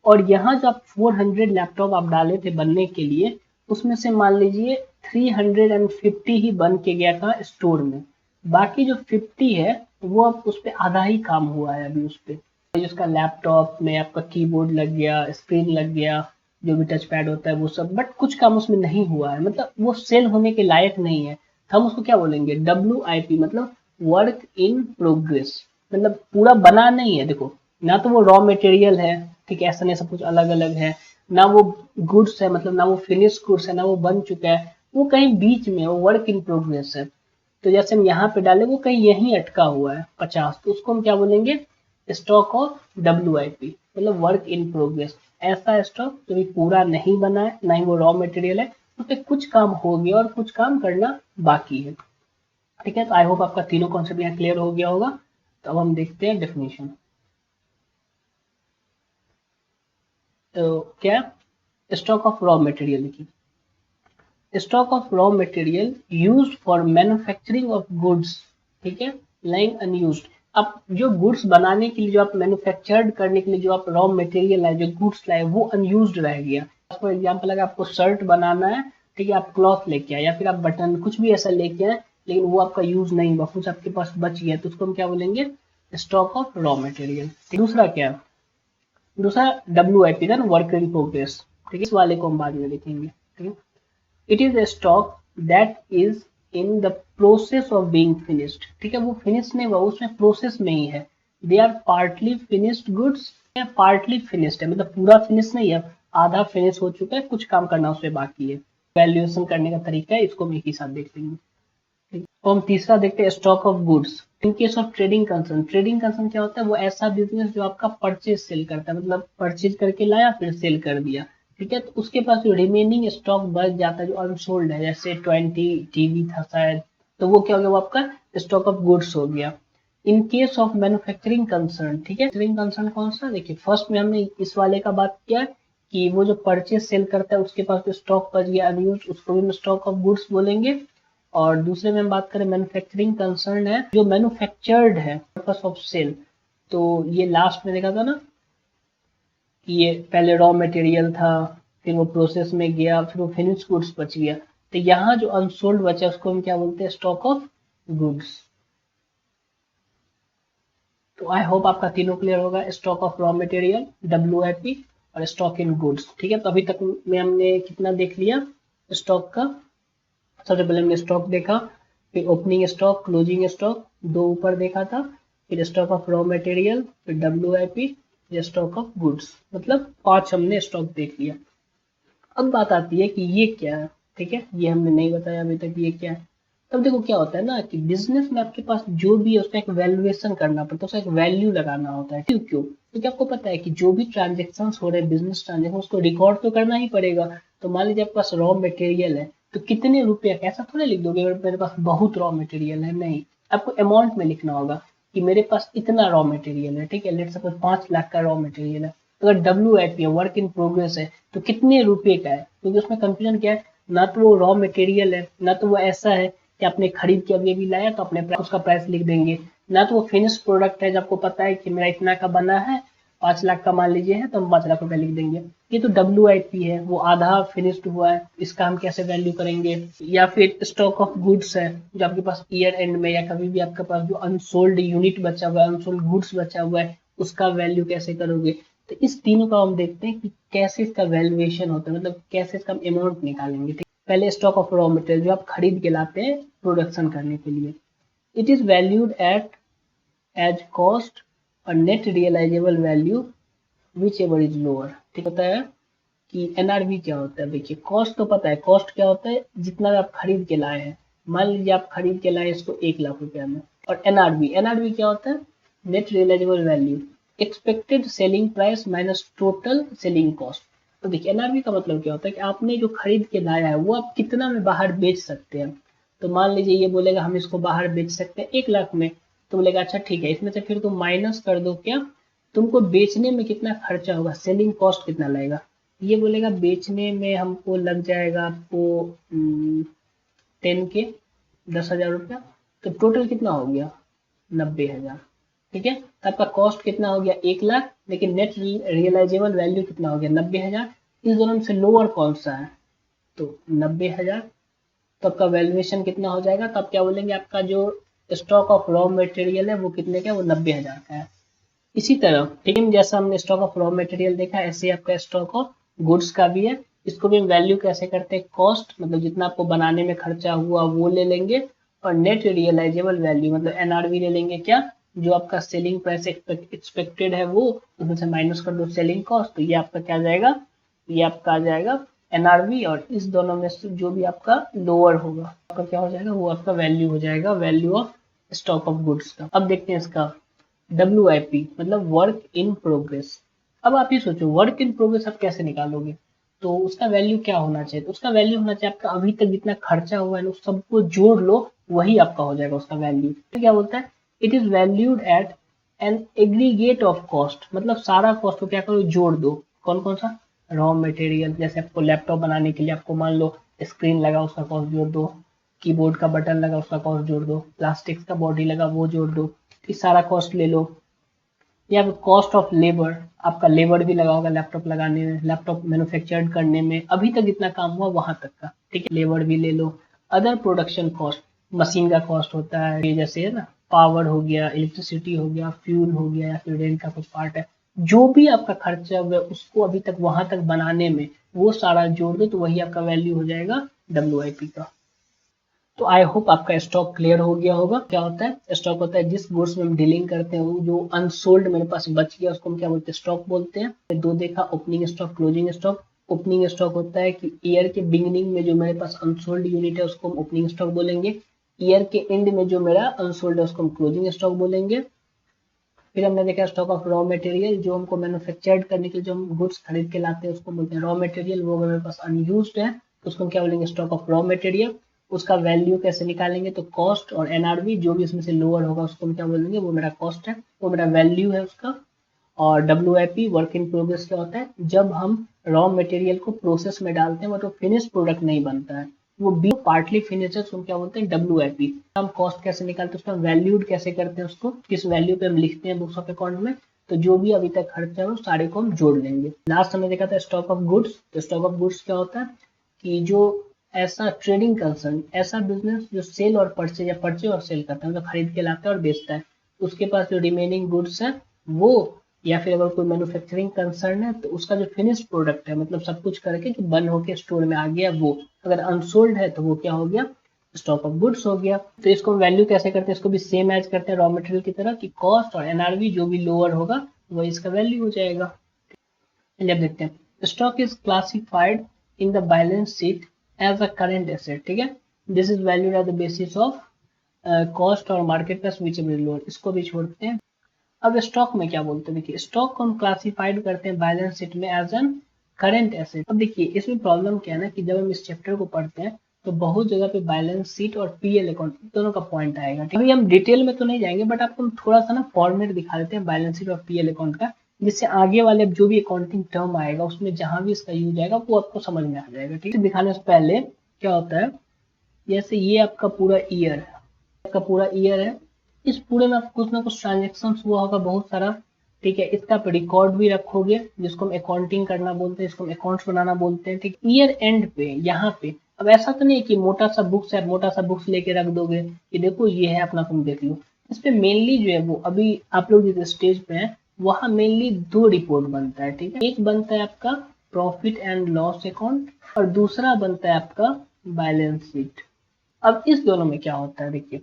और यहाँ जो आप 400 लैपटॉप आप डाले थे बनने के लिए, उसमें से मान लीजिए 350 ही बन के गया था स्टोर में। बाकी जो 50 है वो अब उस पर आधा ही काम हुआ है अभी उस पर। जिसका लैपटॉप में आपका कीबोर्ड लग गया, स्क्रीन लग गया, जो भी टच पैड होता है वो सब, बट कुछ काम उसमें नहीं हुआ है, मतलब वो सेल होने के लायक नहीं है। हम उसको क्या बोलेंगे? WIP, मतलब वर्क इन प्रोग्रेस, मतलब पूरा बना नहीं है। देखो, ना तो वो रॉ मटेरियल है, ठीक है, ऐसा नहीं सब कुछ अलग अलग है, ना वो गुड्स है, मतलब ना वो फिनिश गुड्स है, ना वो बन चुका है, वो कहीं बीच में, वो वर्क इन प्रोग्रेस है। तो जैसे हम यहाँ पे डाले वो कहीं यहीं अटका हुआ है 50, तो उसको हम क्या बोलेंगे, स्टॉक ऑफ WIP, मतलब वर्क इन प्रोग्रेस। ऐसा स्टॉक जो भी पूरा नहीं बना है, ना ही वो रॉ मटेरियल है, उस पर कुछ काम हो गया और कुछ काम करना बाकी है। ठीक है, तो आई होप आपका तीनों कॉन्सेप्ट यहाँ क्लियर हो गया होगा। तो अब हम देखते हैं डेफिनेशन। तो क्या, स्टॉक ऑफ रॉ मटेरियल की, stock of raw material used for manufacturing of goods, ठीक है, लाइंग अनयूज्ड। अब जो गुड्स बनाने के लिए, जो आप मैन्युफैक्चर्ड करने के लिए जो आप रॉ मटेरियल लाए, जो गुड्स लाए, वो अनयूज्ड रह गया। फॉर एग्जाम्पल अगर आपको शर्ट बनाना है, ठीक है, आप क्लॉथ लेके आए या फिर आप बटन कुछ भी ऐसा लेके आए, लेकिन वो आपका यूज नहीं हुआ, कुछ आपके पास बच गया, तो उसको हम क्या बोलेंगे, स्टॉक ऑफ रॉ मटेरियल। दूसरा क्या, दूसरा WIP था ना, वर्क इन प्रोग्रेस, ठीक है, इस वाले को हम बाद में देखेंगे। ठीक है, it is a stock that is in the process of being finished, ठीक है, वो फिनिश नहीं हुआ, उसमें प्रोसेस में ही है। They are partly finished goods, partly finished है, मतलब पूरा फिनिश नहीं है, आधा फिनिश हो चुका है, कुछ काम करना उसमें बाकी है। वैल्यूएशन करने का तरीका है, इसको हम एक ही साथ देख लेंगे। तो हम तीसरा देखते हैं, stock of goods in case of trading concern. Trading concern क्या होता है, वो ऐसा बिजनेस जो आपका परचेज सेल करता है, मतलब परचेज करके लाया फिर सेल कर दिया, ठीक है, तो उसके पास जो रिमेनिंग स्टॉक बच जाता है, जो अनसोल्ड है, जैसे 20 टीवी था शायद, तो वो क्या हो गया, वो आपका स्टॉक ऑफ गुड्स हो गया। In case of manufacturing concern, ठीक है, मैन्युफैक्चरिंग कंसर्न कौन सा, देखिए फर्स्ट में हमने इस वाले का बात किया कि वो जो परचेज सेल करता है उसके पास जो स्टॉक बच गया अनयूज, उसको भी स्टॉक ऑफ गुड्स बोलेंगे। और दूसरे में हम बात करें मैन्युफैक्चरिंग कंसर्न है, जो मैन्युफैक्चर्ड है पर्पस ऑफ सेल, तो ये लास्ट में देखा था ना कि ये पहले रॉ मटेरियल था, फिर वो प्रोसेस में गया, फिर वो फिनिश गुड्स बच गया, तो यहाँ जो अनसोल्ड बचा उसको हम क्या बोलते हैं, स्टॉक ऑफ गुड्स। तो आई होप आपका तीनों क्लियर होगा, stock of raw material, WIP और स्टॉक इन गुड्स। ठीक है, तो अभी तक में हमने कितना देख लिया स्टॉक का। सबसे पहले हमने स्टॉक देखा, फिर ओपनिंग स्टॉक, क्लोजिंग स्टॉक, दो ऊपर देखा था, फिर स्टॉक ऑफ रॉ मटेरियल, फिर WIP, फिर स्टॉक ऑफ गुड्स, मतलब 5 हमने स्टॉक देख लिया। अब बात आती है कि ये क्या है, ठीक है, ये हमने नहीं बताया अभी तक ये क्या है। तब देखो क्या होता है ना कि बिजनेस में आपके पास जो भी है उसका एक वैल्यूएशन करना पड़ता है, उसका एक वैल्यू लगाना होता है। क्यों क्यों, क्योंकि आपको पता है कि जो भी ट्रांजेक्शन हो रहे हैं, बिजनेस ट्रांजेक्शन, उसको रिकॉर्ड तो करना ही पड़ेगा। तो मान लीजिए आपके पास रॉ मटेरियल है, तो कितने रुपये का, ऐसा थोड़ा लिख दोगे मेरे पास बहुत रॉ मटेरियल है, नहीं, आपको अमाउंट में लिखना होगा कि मेरे पास इतना रॉ मटेरियल है, ठीक है, लेट सपोज 5 लाख का रॉ मटेरियल है। तो अगर WIP है, वर्क इन प्रोग्रेस है, तो कितने रुपए का है, क्योंकि उसमें कंफ्यूजन क्या है, ना तो वो रॉ मटेरियल है, ना तो वो ऐसा है कि आपने खरीद के अभी अभी लाया तो अपने उसका प्राइस लिख देंगे, ना तो वो फिनिश प्रोडक्ट है जो आपको पता है कि मेरा इतना का बना है, 5 लाख का मान लीजिए है, तो हम 5 लाख रुपए लिख देंगे। ये तो WIP है, वो आधा फिनिश्ड हुआ है, इसका हम कैसे वैल्यू करेंगे। या फिर स्टॉक ऑफ गुड्स है, जो आपके पास ईयर एंड में या कभी भी आपके पास जो अनसोल्ड यूनिट बचा हुआ है, अनसोल्ड गुड्स बचा हुआ है, उसका वैल्यू कैसे करोगे। तो इस तीनों का हम देखते हैं कि कैसे इसका वैल्यूएशन होता है, मतलब कैसे इसका अमाउंट निकालेंगे। ठीक, पहले स्टॉक ऑफ रॉ मटेरियल जो आप खरीद के लाते हैं प्रोडक्शन करने के लिए, it is valued at as cost और net realisable value which is lower. ठीक होता है कि NRV क्या होता है, देखिए कॉस्ट तो पता है, कॉस्ट क्या होता है, जितना आप खरीद के लाए हैं, मान लीजिए आप खरीद के लाए इसको 1 लाख रुपया में। और NRV क्या होता है, net realisable value, expected selling price minus total selling cost. तो देखिए NRV का मतलब क्या होता है कि आपने जो खरीद के लाया है वो आप कितना में बाहर बेच सकते हैं। तो मान लीजिए ये बोलेगा हम इसको बाहर बेच सकते हैं 1 लाख में, तो बोलेगा अच्छा ठीक है, इसमें से फिर तुम माइनस कर दो क्या, तुमको बेचने में कितना खर्चा होगा, सेलिंग कॉस्ट कितना लगेगा। ये बोलेगा बेचने में हमको लग जाएगा आपको 10,000 तो टोटल कितना हो गया 90,000। ठीक है, तो आपका कॉस्ट कितना हो गया 1 लाख, लेकिन नेट रियलाइजेबल वैल्यू कितना हो गया 90,000। इस दोनों में से लोअर कौन सा है, तो 90,000। तो आपका वैल्यूएशन कितना हो जाएगा, तो आप क्या बोलेंगे, आपका जो स्टॉक ऑफ रॉ मटेरियल है वो कितने का है, वो 90,000 का है। इसी तरह ठीक है, जैसा हमने स्टॉक ऑफ रॉ मटेरियल देखा, ऐसे ही आपका स्टॉक ऑफ गुड्स का भी है। इसको भी हम वैल्यू कैसे करते हैं, कॉस्ट मतलब जितना आपको बनाने में खर्चा हुआ वो ले लेंगे, और नेट रियलाइजेबल वैल्यू मतलब NRV ले लेंगे क्या, जो आपका सेलिंग प्राइस एक्सपेक्टेड है वो, उसमें से माइनस कर दो सेलिंग कॉस्ट, तो ये आपका क्या आ जाएगा, ये आपका आ जाएगा एनआरवी, और इस दोनों में से जो भी आपका लोअर होगा आपका क्या हो जाएगा, वो आपका वैल्यू हो जाएगा, value of stock of goods का। अब देखते हैं इसका WIP मतलब वर्क इन प्रोग्रेस। अब आप ये सोचो वर्क इन प्रोग्रेस आप कैसे निकालोगे, तो उसका वैल्यू क्या होना चाहिए, तो उसका वैल्यू होना चाहिए आपका अभी तक जितना खर्चा हुआ है उस सबको जोड़ लो, वही आपका हो जाएगा उसका वैल्यू। तो क्या बोलता है, it is valued eight an aggregate of cost, मतलब सारा कॉस्ट को क्या करो जोड़ दो। कौन कौन सा, रॉ मटेरियल, जैसे आपको लैपटॉप बनाने के लिए आपको मान लो स्क्रीन लगा उसका कॉस्ट जोड़ दो, कीबोर्ड का बटन लगा उसका कॉस्ट जोड़ दो, प्लास्टिक का बॉडी लगा वो जोड़ दो, ये सारा कॉस्ट ले लो। या कॉस्ट ऑफ लेबर, आपका लेबर भी लगा होगा लैपटॉप लगाने में, लैपटॉप मैन्युफैक्चर्ड करने में, अभी तक जितना काम हुआ वहां तक का, ठीक है, लेबर भी ले लो। अदर प्रोडक्शन कॉस्ट, मशीन का कॉस्ट होता है, ये जैसे है ना पावर हो गया, इलेक्ट्रिसिटी हो गया, फ्यूल हो गया, या फिर रेंट का कुछ पार्ट है, जो भी आपका खर्चा हुआ उसको अभी तक वहां तक बनाने में, वो सारा जोड़ दो, तो वही आपका वैल्यू हो जाएगा WIP का। तो आई होप आपका स्टॉक क्लियर हो गया होगा। क्या होता है स्टॉक, होता है जिस गुड्स में हम डीलिंग करते हैं, वो जो अनसोल्ड मेरे पास बच गया उसको हम क्या बोलते हैं, स्टॉक बोलते हैं। दो देखा, opening stock, closing stock. Opening stock होता है कि ईयर के बिगिनिंग में जो मेरे पास अनसोल्ड यूनिट है उसको हम ओपनिंग स्टॉक बोलेंगे, ईयर के एंड में जो मेरा अनसोल्ड है उसको हम क्लोजिंग स्टॉक बोलेंगे। फिर हमने देखा स्टॉक ऑफ रॉ मटेरियल, जो हमको मैन्युफैक्चर्ड करने के लिए जो हम गुड्स खरीद के लाते हैं उसको बोलते हैं रॉ मटेरियल, वो अगर मेरे पास अनयूज्ड है तो उसको हम क्या बोलेंगे, स्टॉक ऑफ रॉ मटेरियल। उसका वैल्यू कैसे निकालेंगे, तो कॉस्ट और एनआरवी जो भी इसमें से लोअर होगा उसको हम क्या बोलेंगे, वो मेरा कॉस्ट है, वो मेरा वैल्यू है उसका। और WIP वर्क इन प्रोग्रेस क्या होता है, जब हम रॉ मटेरियल को प्रोसेस में डालते हैं मतलब फिनिश प्रोडक्ट नहीं बनता है, वो बी पार्टली फिनिश है, उसको क्या बोलते हैं WIP। हम कॉस्ट कैसे निकालते हैं, उसका वैल्यूड कैसे करते हैं, उसको किस वैल्यू पे हम लिखते हैं बुक्स ऑफ अकाउंट में, तो जो भी अभी तक खर्चा है वो सारे को हम जोड़ लेंगे। लास्ट हमने देखा था स्टॉक ऑफ गुड्स। तो स्टॉक ऑफ गुड्स क्या होता है कि जो ऐसा ट्रेडिंग कंसर्न, ऐसा बिजनेस जो सेल और परचेज या परचेज और सेल करता है, मतलब खरीद के लाता है और बेचता है, उसके पास जो रिमेनिंग गुड्स है वो, या फिर अगर कोई मैन्युफैक्चरिंग कंसर्न है तो उसका जो फिनिश प्रोडक्ट है, मतलब सब कुछ करके जो बन होके स्टोर में आ गया, वो अगर अनसोल्ड है तो वो क्या हो गया, स्टॉक ऑफ गुड्स हो गया। तो इसको वैल्यू कैसे करते हैं, इसको भी सेम एज करते हैं रॉ मटेरियल की तरह, कि कॉस्ट और एनआरवी जो भी लोअर होगा वही इसका वैल्यू हो जाएगा। चलिए अब देखते हैं, stock is classified in the balance sheet as a current asset, ठीक है, this is valued at the basis of cost और market price which is lower, इसको भी छोड़ते हैं। अब स्टॉक में क्या बोलते हैं, देखिए स्टॉक को हम क्लासिफाइड करते हैं बैलेंस शीट में एज एन करेंट एसेट। अब देखिए इसमें प्रॉब्लम क्या है ना, कि जब हम इस चैप्टर को पढ़ते हैं तो बहुत जगह पे बैलेंस शीट और PL अकाउंट दोनों का पॉइंट आएगा। अभी हम डिटेल में तो नहीं जाएंगे, बट आपको हम थोड़ा सा ना फॉर्मेट दिखा देते हैं बैलेंस शीट और PL अकाउंट का, जिससे आगे वाले जो भी अकाउंटिंग टर्म आएगा उसमें जहां भी इसका यूज आएगा वो आपको समझ में आ जाएगा। ठीक है, दिखाने से पहले क्या होता है, जैसे ये आपका पूरा ईयर है, आपका पूरा ईयर है, इस पूरे में आपको कुछ ना कुछ ट्रांजेक्शन हुआ होगा बहुत सारा, ठीक है, इसका आप रिकॉर्ड भी रखोगे जिसको हम अकाउंटिंग करना बोलते हैं, इसको हम अकाउंट्स बनाना बोलते हैं। ठीक, ईयर एंड पे यहाँ पे अब ऐसा तो नहीं है कि मोटा सा बुक्स है, मोटा सा बुक्स लेके रख दोगे कि देखो ये है अपना तुम देख लो। इस पे मेनली जो है वो अभी आप लोग जिस स्टेज पे हैं वहाँ मेनली दो रिपोर्ट बनता है। ठीक है, एक बनता है आपका प्रॉफिट एंड लॉस अकाउंट और दूसरा बनता है आपका बैलेंस शीट। अब इस दोनों में क्या होता है, देखिए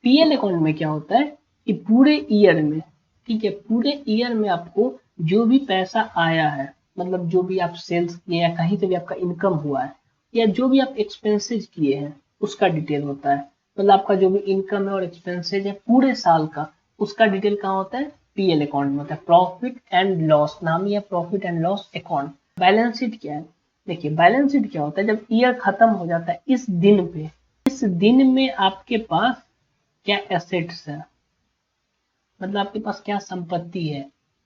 PL अकाउंट में क्या होता है कि पूरे ईयर में, ठीक है, पूरे ईयर में आपको जो भी पैसा आया है, मतलब जो भी आप सेल्स किए या कहीं से भी आपका इनकम हुआ है या जो भी आप एक्सपेंसेस किए हैं उसका डिटेल होता है। मतलब आपका जो भी इनकम है और एक्सपेंसेज है पूरे साल का, उसका डिटेल कहाँ होता है, PL अकाउंट में होता है, प्रॉफिट एंड लॉस नाम ही है, profit and loss account. Balance sheet क्या है, देखिए बैलेंस शीट क्या होता है, जब ईयर खत्म हो जाता है इस दिन पे, इस दिन में आपके पास क्या एसेट्स है, मतलब आपके पास क्या संपत्ति है,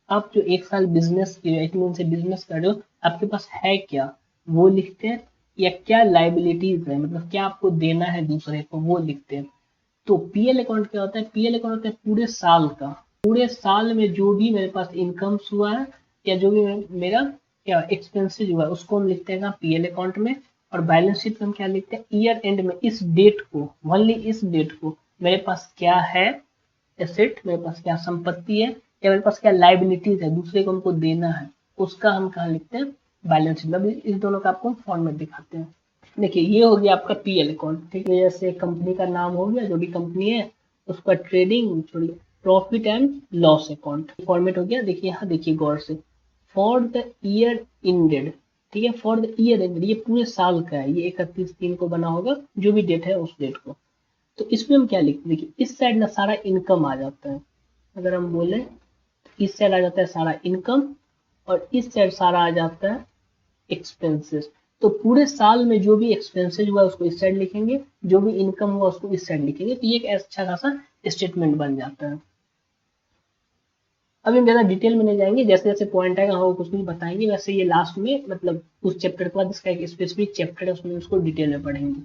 आप जो एक साल बिजनेस किए, एक महीने से बिजनेस कर रहे हो, आपके पास है क्या वो लिखते हैं, या क्या लाइबिलिटीज है, मतलब क्या आपको देना है दूसरे को वो लिखते हैं। तो PL अकाउंट क्या होता है, PL अकाउंट होता है पूरे साल का, पूरे साल में जो भी मेरे पास इनकम हुआ है या जो भी मेरा क्या एक्सपेंसेस हुआ है उसको हम लिखते हैं PL अकाउंट में। और बैलेंस शीट में हम क्या लिखते हैं, ईयर एंड में इस डेट को, ओनली इस डेट को मेरे पास क्या है एसेट, मेरे पास क्या संपत्ति है या मेरे पास क्या लाइबिलिटीज है दूसरे को हमको देना है, उसका हम कहाँ लिखते हैं, बैलेंस शीट। मतलब इस दोनों का आपको फॉर्मेट दिखाते हैं। देखिए ये हो गया आपका PL अकाउंट, ठीक है, जैसे कंपनी का नाम हो गया, जो भी कंपनी है उसका ट्रेडिंग छोड़िए, profit and loss account format हो गया। देखिए यहाँ देखिए गौर से, फॉर द ईयर इंडेड, ठीक है, फॉर द ईयर एंडेड, ये पूरे साल का है, ये 31/3 को बना होगा, जो भी डेट है उस डेट को। तो इसमें हम क्या लिखते हैं, देखिए इस साइड ना सारा इनकम आ जाता है, अगर हम बोले इस साइड आ जाता है सारा इनकम और इस साइड सारा आ जाता है एक्सपेंसेस। तो पूरे साल में जो भी एक्सपेंसेस हुआ उसको इस साइड लिखेंगे, जो भी इनकम हुआ उसको इस साइड लिखेंगे, तो ये एक अच्छा खासा स्टेटमेंट बन जाता है। अभी हम ज़्यादा डिटेल में नहीं जाएंगे, जैसे जैसे पॉइंट आएगा हम कुछ नहीं बताएंगे, वैसे ये लास्ट में मतलब उस चैप्टर के बाद इसका एक स्पेसिफिक चैप्टर है उसमें उसको डिटेल में पढ़ेंगे।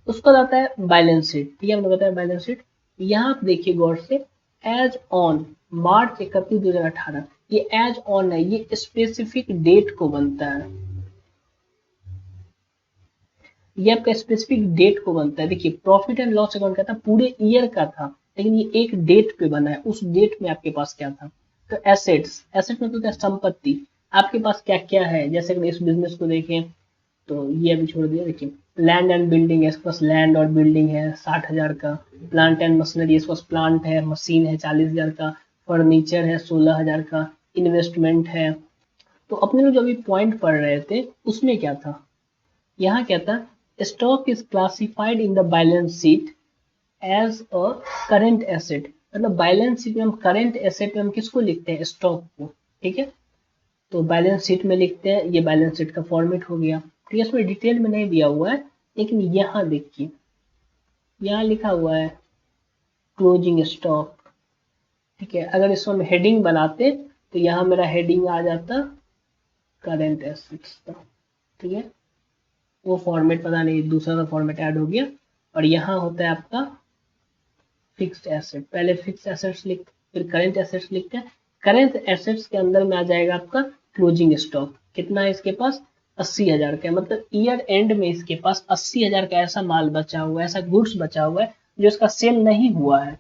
उसका आता है बैलेंस शीट, ठीक है, हमने बताया बैलेंस शीट। यहाँ आप देखिए गौर से, एज ऑन मार्च 31, 2018, ये एज ऑन है, ये स्पेसिफिक डेट को बनता है, ये आपका स्पेसिफिक डेट को बनता है। देखिए प्रॉफिट एंड लॉस अकाउंट क्या था, पूरे ईयर का था, लेकिन ये एक डेट पे बना है, उस डेट में आपके पास क्या था। तो एसेट्स, एसेट मतलब क्या, संपत्ति, आपके पास क्या क्या है, जैसे कि इस बिजनेस को देखें तो ये अभी छोड़ दिया। देखिए लैंड एंड बिल्डिंग है, इसके पास लैंड और बिल्डिंग है 60,000 का, प्लांट एंड मशीनरी, इसके पास प्लांट है, मशीन है 40,000 का, फर्नीचर है 16,000 का, इन्वेस्टमेंट है। तो अपने लोग जो अभी पॉइंट पढ़ रहे थे उसमें क्या था, यहाँ क्या था, stock is classified in the balance sheet as a current asset, मतलब बैलेंस शीट में हम करेंट एसेट में हम किसको लिखते हैं, स्टॉक को, ठीक है, तो बैलेंस शीट में लिखते हैं, ये बैलेंस शीट का फॉर्मेट हो गया। ठीक है, इसमें डिटेल में नहीं दिया हुआ है, लेकिन यहाँ देखिए यहाँ लिखा हुआ है क्लोजिंग स्टॉक, ठीक है, अगर इसको हम हेडिंग बनाते तो यहाँ मेरा हेडिंग आ जाता करेंट एसेट्स का, ठीक है, वो फॉर्मेट पता नहीं दूसरा सा फॉर्मेट ऐड हो गया। और यहाँ होता है आपका फिक्स्ड एसेट, पहले फिक्स्ड एसेट्स लिख फिर करेंट एसेट्स लिखते हैं, करेंट एसेट्स के अंदर में आ जाएगा आपका क्लोजिंग स्टॉक, कितना है इसके पास 80,000 का, मतलब ईयर एंड में इसके पास 80,000 का ऐसा माल बचा हुआ है, ऐसा गुड्स बचा हुआ है जो इसका सेल नहीं हुआ है।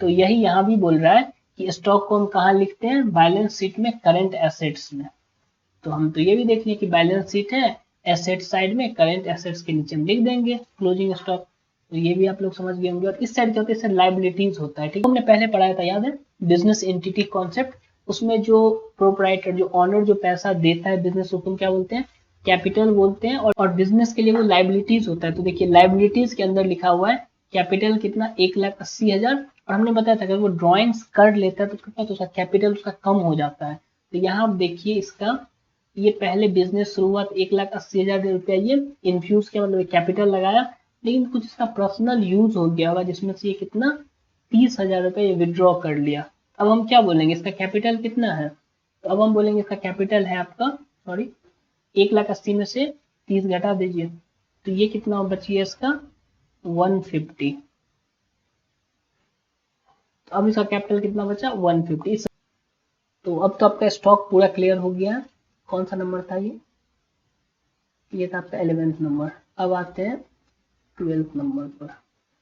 तो यही यहाँ भी बोल रहा है कि स्टॉक को हम कहाँ लिखते हैं, बैलेंस शीट में करेंट एसेट्स में। तो हम तो ये भी देख लिए कि बैलेंस शीट है, एसेट साइड में करेंट एसेट्स के नीचे हम लिख देंगे क्लोजिंग स्टॉक, तो ये भी आप लोग समझ गए होंगे। और इस साइड क्या होता है, इससे लाइबिलिटीज होता है, ठीक है, हमने पहले पढ़ाया था याद है, बिजनेस एंटिटी कॉन्सेप्ट, उसमें जो प्रोप्राइटर जो ऑनर जो पैसा देता है बिजनेस को क्या बोलते हैं, कैपिटल बोलते हैं, और बिजनेस के लिए वो लाइबिलिटीज होता है। तो देखिए लाइबिलिटीज के अंदर लिखा हुआ है कैपिटल कितना 1,80,000, और हमने बताया था अगर वो ड्रॉइंग्स कर लेता है तो कितना, तो उसका कैपिटल उसका कम हो जाता है। तो यहाँ आप देखिए इसका, ये पहले बिजनेस शुरुआत 1,80,000 रुपया ये इन्फ्यूज किया, मतलब कैपिटल लगाया, लेकिन कुछ इसका पर्सनल यूज हो गया होगा जिसमें से ये कितना 30,000 रुपये विड्रॉ कर लिया। अब हम क्या बोलेंगे, इसका कैपिटल कितना है, तो अब हम बोलेंगे इसका कैपिटल है आपका, सॉरी 1,80,000 में से 30 घटा दीजिए, तो ये कितना बचिए इसका 150, तो अब इसका कैपिटल कितना बचा 150। तो अब तो आपका स्टॉक पूरा क्लियर हो गया है। कौन सा नंबर था ये था आपका 11th नंबर। अब आते हैं 12th नंबर पर,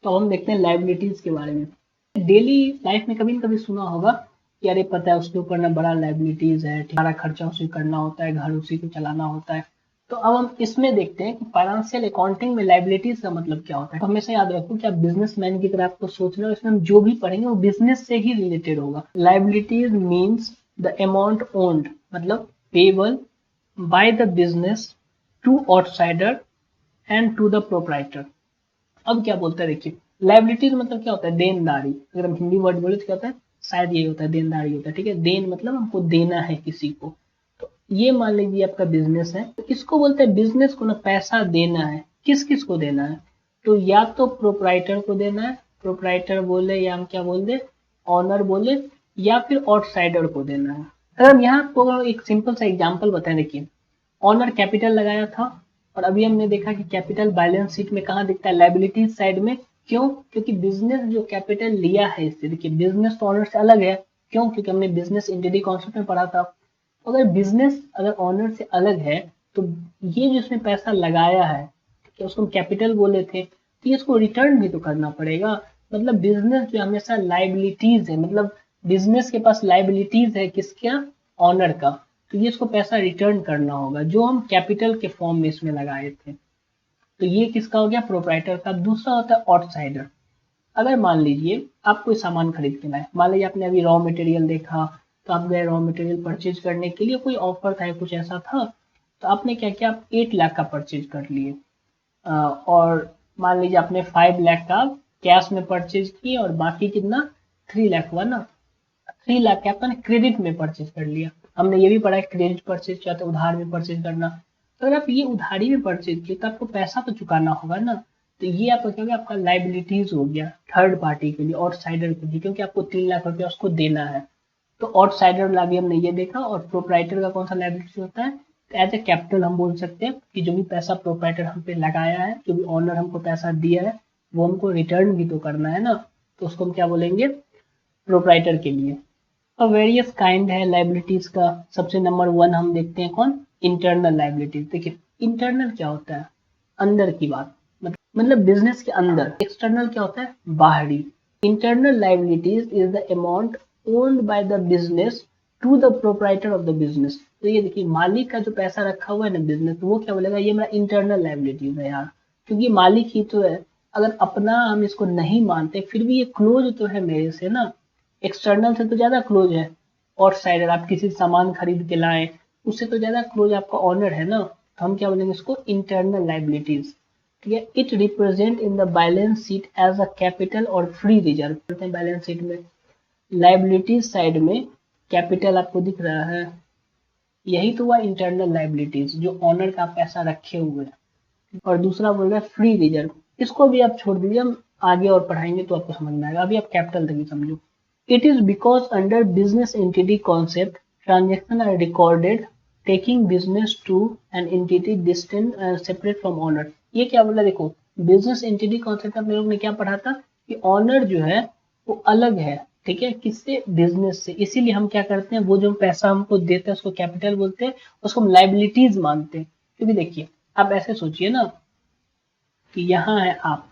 तो हम देखते हैं लाइबिलिटीज के बारे में। डेली लाइफ में कभी न कभी सुना होगा कि अरे पता है उसके ऊपर ना बड़ा लाइबिलिटीज है, सारा खर्चा उसी करना होता है, घर उसी को चलाना होता है। तो अब हम इसमें देखते हैं कि फाइनेंशियल अकाउंटिंग में लाइबिलिटीज का मतलब क्या होता है। तो हमेशा याद रखो कि आप बिजनेसमैन की तरह आपको सोचना है, इसमें हम जो भी पढ़ेंगे वो बिजनेस से ही रिलेटेड होगा। Liabilities means the amount owned, मतलब payable by the business to outsider and to the proprietor. अब क्या बोलता है देखिए, लाइबिलिटीज मतलब क्या होता है, देनदारी, अगर हम हिंदी वर्ड बोले तो क्या होता है, शायद ये होता है देनदारी होता है, ठीक है, देन मतलब हमको देना है किसी को। तो ये मान लीजिए आपका बिजनेस है, तो इसको बोलते हैं बिजनेस को ना पैसा देना है, किस किस को देना है, तो या तो प्रोप्राइटर को देना है, प्रोप्राइटर बोले या हम क्या बोल दे ऑनर बोले, या फिर आउटसाइडर को देना है। अगर हम यहाँ आपको एक सिंपल सा एग्जाम्पल बताएं, देखिए ऑनर कैपिटल लगाया था, और अभी हमने देखा कि कैपिटल बैलेंस शीट में कहाँ दिखता है, लाइबिलिटीज साइड में। क्यों, क्योंकि बिजनेस जो कैपिटल लिया है इससे, देखिए बिजनेस तो ऑनर से अलग है, क्यों, क्योंकि हमने बिजनेस एंटिटी कॉन्सेप्ट में पढ़ा था। अगर बिजनेस अगर ऑनर से अलग है तो ये जो इसमें पैसा लगाया है, ठीक है, उसको हम कैपिटल बोले थे, तो ये इसको रिटर्न भी तो करना पड़ेगा। मतलब बिजनेस जो हमेशा लाइबिलिटीज है, मतलब बिजनेस के पास लाइबिलिटीज है किसका, ऑनर का, तो ये इसको पैसा रिटर्न करना होगा जो हम कैपिटल के फॉर्म में इसमें लगाए थे। तो ये किसका हो गया, प्रोप्राइटर का। दूसरा होता है आउटसाइडर, अगर मान लीजिए आप कोई सामान खरीद के लाए, मान लीजिए आपने अभी रॉ मटेरियल देखा, तो आप गए रॉ मटेरियल परचेज करने के लिए, कोई ऑफर था, कुछ ऐसा था, तो आपने क्या किया, आप 8 लाख का परचेज कर लिए। और मान लीजिए आपने 5 लाख का कैश में परचेज किए और बाकी कितना 3 लाख हुआ ना, 3 लाख का आपने क्रेडिट में परचेज कर लिया। हमने ये भी पढ़ा है क्रेडिट परचेज क्या होता है, उधार में परचेज करना। तो अगर आप ये उधारी में परचेज किए तो आपको पैसा तो चुकाना होगा ना, तो ये आपका क्या होगा, आपका लाइबिलिटीज हो गया थर्ड पार्टी के लिए, आउटसाइडर के लिए, क्योंकि आपको 3 लाख रुपया उसको देना है। तो आउटसाइडर वाला भी हमने ये देखा। और प्रोप्राइटर का कौन सा लाइबिलिटी होता है, तो एज ए कैपिटल हम बोल सकते हैं कि जो भी पैसा प्रोप्राइटर हम पे लगाया है, जो भी ऑनर हमको पैसा दिया है, वो हमको रिटर्न भी तो करना है ना, तो उसको हम क्या बोलेंगे, प्रोप्राइटर के लिए। अब वेरियस काइंड है लाइबिलिटीज का। सबसे नंबर 1 हम देखते हैं कौन, इंटरनल लाइबिलिटीज। देखिए इंटरनल क्या होता है, अंदर की बात, मतलब बिजनेस के अंदर। एक्सटर्नल क्या होता है, बाहरी। Internal liabilities is the amount owned by the business to the proprietor of the business. तो ये देखिए मालिक का जो पैसा रखा हुआ है ना बिजनेस, तो वो क्या बोलेगा, ये मेरा इंटरनल लाइबिलिटीज है यार, क्योंकि मालिक ही तो है। अगर अपना हम इसको नहीं मानते, फिर भी ये क्लोज तो है मेरे से ना, एक्सटर्नल से तो ज्यादा क्लोज है। और साइडर आप किसी सामान खरीद के लाए, उससे तो ज्यादा क्लोज आपका ऑनर है ना, तो हम क्या बोलेंगे इसको, इंटरनल लाइबिलिटीज। ठीक है, it represent in the balance sheet as a capital और फ्री रिजर्व। करते हैं बैलेंस शीट में, लाइबिलिटीज साइड में कैपिटल आपको दिख रहा है, यही तो हुआ इंटरनल लाइबिलिटीज, जो ऑनर का पैसा रखे हुए हैं। और दूसरा बोल रहा है फ्री रिजर्व, इसको भी आप छोड़ दीजिए, हम आगे और पढ़ाएंगे तो आपको समझ में आएगा, अभी आप कैपिटल तक ही समझो। It is because under business entity concept, transactions are recorded taking business to an entity distinct separate from owner। ये क्या बोला, देखो बिजनेस एंटिटी कॉन्सेप्ट हम लोग ने क्या पढ़ा था कि ऑनर जो है वो अलग है, ठीक है, किससे, बिजनेस से। इसीलिए हम क्या करते हैं, वो जो पैसा हमको देता है उसको कैपिटल बोलते हैं, उसको हम लाइबिलिटीज मानते हैं। क्योंकि देखिए आप ऐसे सोचिए ना कि यहाँ है आप,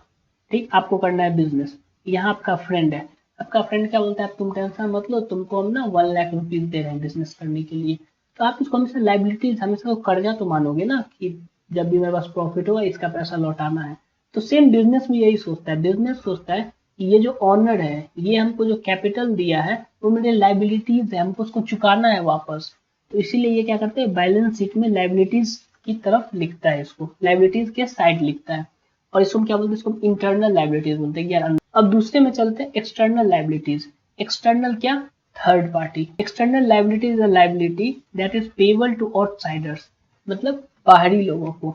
ठीक, आपको करना है बिजनेस, यहाँ आपका फ्रेंड है, आपका फ्रेंड क्या बोलता है, आप तुम टेंशन मत लो, तुमको हम ना 1 लाख रुपीज दे रहे हैं बिजनेस करने के लिए। तो आप इसको हमेशा लाइबिलिटीज, हमेशा कर्जा तो मानोगे ना, कि जब भी मेरे पास प्रॉफिट होगा इसका पैसा लौटाना है। तो सेम बिजनेस में यही सोचता है, बिजनेस सोचता है कि ये जो ऑनर है, ये हमको जो कैपिटल दिया है वो मेरे लाइबिलिटीज है, हमको उसको चुकाना है वापस। तो इसीलिए ये क्या करते हैं, बैलेंस शीट में लाइबिलिटीज की तरफ लिखता है, इसको लाइबिलिटीज के साइड लिखता है। और इसको क्या बोलते हैं, इसको इंटरनल लाइबिलिटीज बोलते हैं यार। अब दूसरे में चलते हैं, एक्सटर्नल लाइबिलिटीज। एक्सटर्नल क्या, third party. External liability is a liability that is payable to outsiders, मतलब बाहरी लोगों को।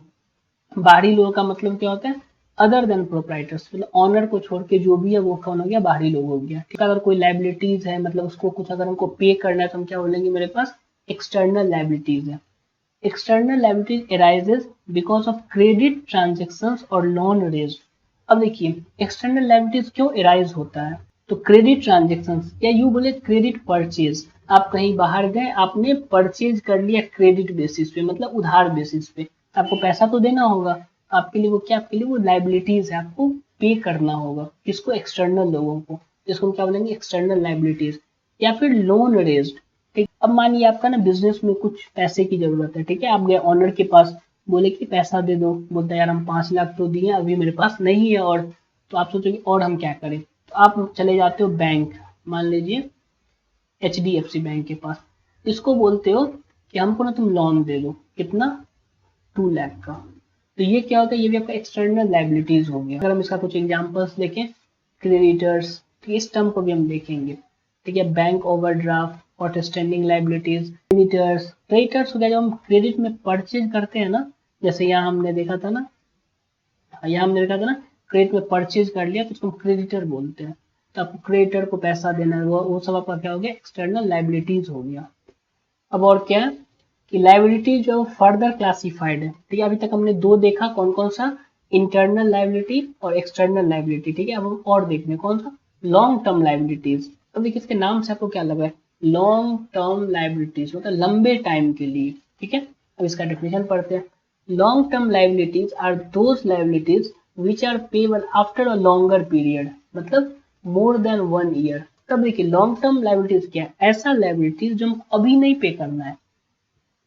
बाहरी लोगों का मतलब क्या होता है, अदर देन प्रोप्राइटर्स, मतलब ऑनर को छोड़ के जो भी है वो कौन हो गया, बाहरी लोग हो गया। ठीक है, अगर कोई लाइबिलिटीज है, मतलब उसको कुछ अगर हमको पे करना है, तो हम क्या बोलेंगे, मेरे पास एक्सटर्नल लाइबिलिटीज है। External liabilities arises because of credit transactions और लोन रेज्ड। अब देखिए एक्सटर्नल लाइबिलिटीज क्यों अराइज होता है, तो क्रेडिट ट्रांजेक्शंस, या यूं बोले क्रेडिट परचेज। आप कहीं बाहर गए, आपने परचेज कर लिया क्रेडिट बेसिस पे, मतलब उधार बेसिस पे, आपको पैसा तो देना होगा, आपके लिए वो क्या, आपके लिए वो लाइबिलिटीज है, आपको पे करना होगा। किसको, एक्सटर्नल लोगों को, जिसको हम क्या बोलेंगे, एक्सटर्नल लाइबिलिटीज। या फिर लोन रेज्ड, ठीक। अब मानिए आपका ना बिजनेस में कुछ पैसे की जरूरत है, ठीक है, आप गए ऑनर के पास, बोले कि पैसा दे दो, बोलता है यार हम 5 लाख तो दिए, अभी मेरे पास नहीं है, और तो आप सोचोगे और हम क्या करें, तो आप चले जाते हो बैंक, मान लीजिए HDFC बैंक के पास, इसको बोलते हो कि हमको ना तुम लोन दे दो, कितना, 2 लाख का। तो ये क्या होता है, ये भी आपका एक्सटर्नल लाइबिलिटीज हो गया। अगर हम इसका कुछ एग्जांपल्स देखें, क्रेडिटर्स, तो इस टर्म को भी हम देखेंगे, ठीक है, bank overdraft, outstanding liabilities, creditors. Creditors हो गया जब हम क्रेडिट में परचेज करते हैं ना, जैसे यहाँ हमने देखा था ना, क्रेडिट में परचेज कर लिया तो उसको हम क्रेडिटर बोलते हैं। तो आपको क्रेडिटर को पैसा देना है, वो सब आपका क्या हो गया, एक्सटर्नल लाइबिलिटीज हो गया। अब और क्या है कि लाइबिलिटी जो फर्दर क्लासिफाइड है, ठीक है, अभी तक हमने 2 देखा, कौन कौन सा, इंटरनल लाइबिलिटी और एक्सटर्नल लाइबिलिटी, ठीक है। अब हम और देखने कौन सा, लॉन्ग टर्म लाइबिलिटीज। अब देखिए इसके नाम से आपको क्या लगा है, लॉन्ग टर्म लाइबिलिटीज मतलब लंबे टाइम के लिए, ठीक है। अब इसका डेफिनेशन पढ़ते हैं। Long term liabilities are those liabilities which are payable after a longer period, मतलब मोर देन 1 ईयर। तब देखिए लॉन्ग टर्म लाइबिलिटीज क्या है, ऐसा लाइबिलिटीज जो हम अभी नहीं पे करना है।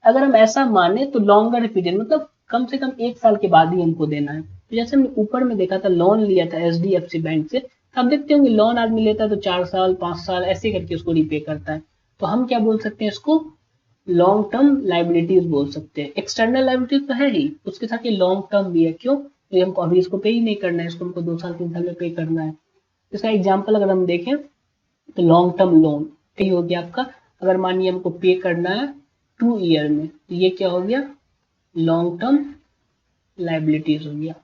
अगर हम ऐसा माने तो लॉन्गर पीरियड मतलब कम से कम 1 साल के बाद ही हमको देना है। तो जैसे हमने ऊपर में देखा था, लोन लिया था HDFC बैंक से, आप देखते होंगे लोन आदमी लेता है तो 4 साल 5 साल ऐसे करके उसको रीपे करता है, तो हम क्या बोल सकते हैं इसको, लॉन्ग टर्म लाइबिलिटीज बोल सकते हैं। एक्सटर्नल लाइबिलिटीज तो है ही, उसके साथ ये लॉन्ग टर्म भी है। क्यों? तो हमको अभी इसको पे ही नहीं करना है, इसको हमको 2 साल 3 साल में पे करना है। इसका एग्जाम्पल अगर हम देखें तो लॉन्ग टर्म लोन ये हो गया आपका, अगर मानिए हमको पे करना है 2 ईयर में, तो ये क्या हो गया, लॉन्ग टर्म लाइबिलिटीज हो गया।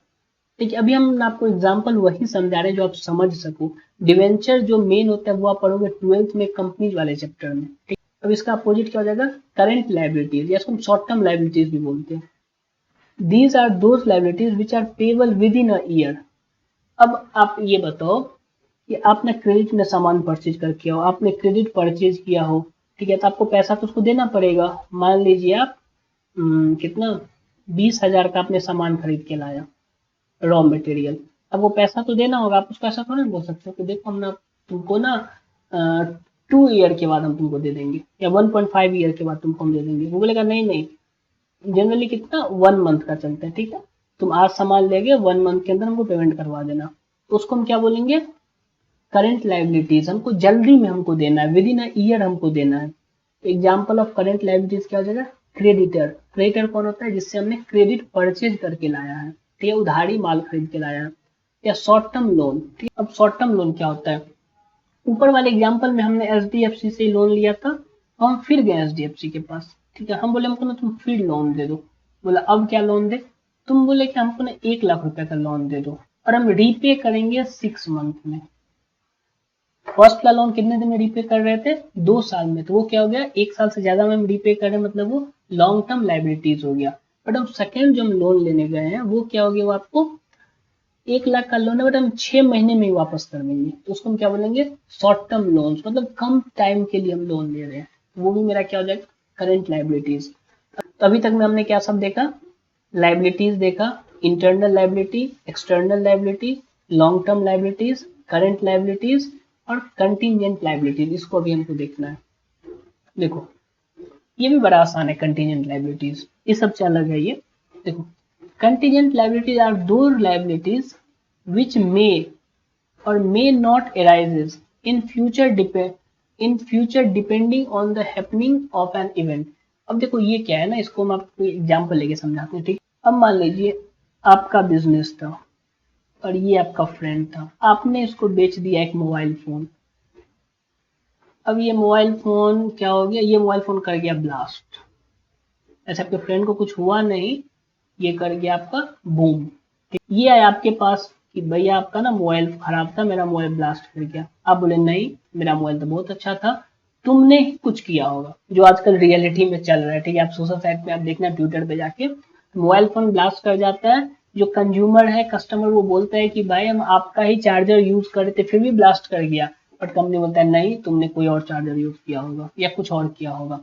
ठीक है, अभी हम आपको एग्जांपल वही समझा रहे हैं जो आप समझ सको। डिवेंचर जो मेन होता है वो आप पढ़ोगे 12th में कंपनीज वाले चैप्टर में। ठीक, अब इसका अपोजिट क्या हो जाएगा, करंट लाइबिलिटीज, या इसको हम शॉर्ट टर्म लाइबिलिटीज भी बोलते हैं। These are those liabilities which are payable within a year. अब आप ये बताओ कि आपने क्रेडिट में सामान परचेज करके हो, आपने क्रेडिट परचेज किया हो, ठीक है, तो आपको पैसा तो उसको देना पड़ेगा। मान लीजिए आप कितना 20,000 का आपने सामान खरीद के लाया, रॉ मटेरियल, अब वो पैसा तो देना होगा। आप उसको ऐसा थोड़ा बोल सकते हो कि देखो हम ना तुमको ना 2 ईयर के बाद हम तुमको दे देंगे, या 1.5 ईयर के बाद तुमको हम दे देंगे। वो बोलेगा नहीं नहीं, जनरली कितना 1 मंथ का चलता है, ठीक है, तुम आज सामान लेगे 1 मंथ के अंदर हमको पेमेंट करवा देना, तो उसको हम क्या बोलेंगे, करंट लाइबिलिटीज। हमको जल्दी में हमको देना है, विद इन अ ईयर हमको देना है। एग्जाम्पल ऑफ करंट लाइबिलिटीज क्या हो जाएगा, क्रेडिटर। क्रेडिटर कौन होता है, जिससे हमने क्रेडिट परचेज करके लाया है, ठीक है, उधारी माल खरीद के लाया है। या शॉर्ट टर्म लोन, ठीक है। अब शॉर्ट टर्म लोन क्या होता है, ऊपर वाले एग्जाम्पल में हमने HDFC से लोन लिया था, तो हम फिर गए HDFC के पास, ठीक है, हम बोले हमको ना तुम फिर लोन दे दो। बोला अब क्या लोन दे, तुम बोले कि हमको ना 1 लाख रुपए का लोन दे दो, और हम रीपे करेंगे 6 मंथ में। फर्स्ट का लोन कितने दिन में रीपे कर रहे थे, 2 साल में, तो वो क्या हो गया, 1 साल से ज्यादा में हम रीपे कर रहे हैं, मतलब वो लॉन्ग टर्म लाइबिलिटीज हो गया। बट अब सेकेंड जो हम लोन लेने गए हैं वो क्या हो गया, वो आपको 1 लाख का लोन है, बट हम 6 महीने में ही वापस कर देंगे, तो उसको हम क्या बोलेंगे, शॉर्ट टर्म लोन, मतलब कम टाइम के लिए हम लोन ले रहे हैं, वो भी मेरा क्या हो जाएगा, करंट लाइबिलिटीज। तो अभी तक में हमने क्या सब देखा, लाइबिलिटीज देखा, internal liability, external liability, long term liabilities, current liabilities और कंटीजेंट लाइबिलिटीज, इसको भी हमको देखना है। देखो ये भी बड़ा आसान है, कंटीजेंट लाइबिलिटीज, ये सबसे अलग है ये। देखो कंटीजेंट लाइबिलिटीज आर दो लाइबिलिटीज विच मे और may not arises in future depending on the happening of an event. अब देखो ये क्या है ना, इसको मैं आपको एग्जांपल लेके समझाते हैं, ठीक। अब मान लीजिए आपका बिजनेस था और ये आपका फ्रेंड था, आपने इसको बेच दिया एक मोबाइल फोन। अब ये मोबाइल फोन क्या हो गया, ये मोबाइल फोन कर गया ब्लास्ट। ऐसे आपके फ्रेंड को कुछ हुआ नहीं, ये कर गया आपका बूम। ये आया आपके पास कि भैया आपका ना मोबाइल खराब था, मेरा मोबाइल ब्लास्ट कर गया। आप बोले नहीं मेरा मोबाइल तो बहुत अच्छा था, तुमने कुछ किया होगा, जो आजकल रियलिटी में चल रहा है, ठीक है। आप सोशल साइट पे आप देखना, ट्विटर पे जाके मोबाइल फोन ब्लास्ट कर जाता है, जो कंज्यूमर है, कस्टमर, वो बोलता है कि भाई हम आपका ही चार्जर यूज कर रहे थे फिर भी ब्लास्ट कर गया, बट कंपनी बोलता है नहीं तुमने कोई और चार्जर यूज किया होगा या कुछ और किया होगा।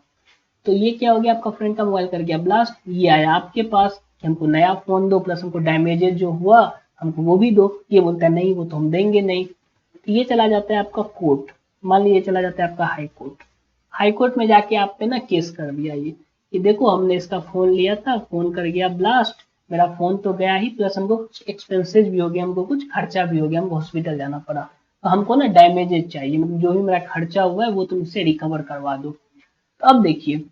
तो ये क्या हो गया, आपका फ्रेंड का मोबाइल कर गया ब्लास्ट, ये आया आपके पास कि हमको नया फोन दो, प्लस हमको डैमेजेस जो हुआ हमको वो भी दो। ये बोलता है नहीं वो तो हम देंगे नहीं, तो ये चला जाता है आपका कोर्ट। मान लीजिए चला जाता है आपका हाई कोर्ट। हाई कोर्ट में जाके आप पे ना केस कर दिया ये कि देखो हमने इसका फोन लिया था, फोन कर गया ब्लास्ट, मेरा फोन तो गया ही, प्लस हमको कुछ एक्सपेंसेस भी हो गया, हमको कुछ खर्चा भी हो गया, हमको हॉस्पिटल जाना पड़ा, तो हमको ना डैमेजेस चाहिए, मतलब जो भी मेरा खर्चा हुआ है वो तुम इससे रिकवर करवा दो। तो अब देखिए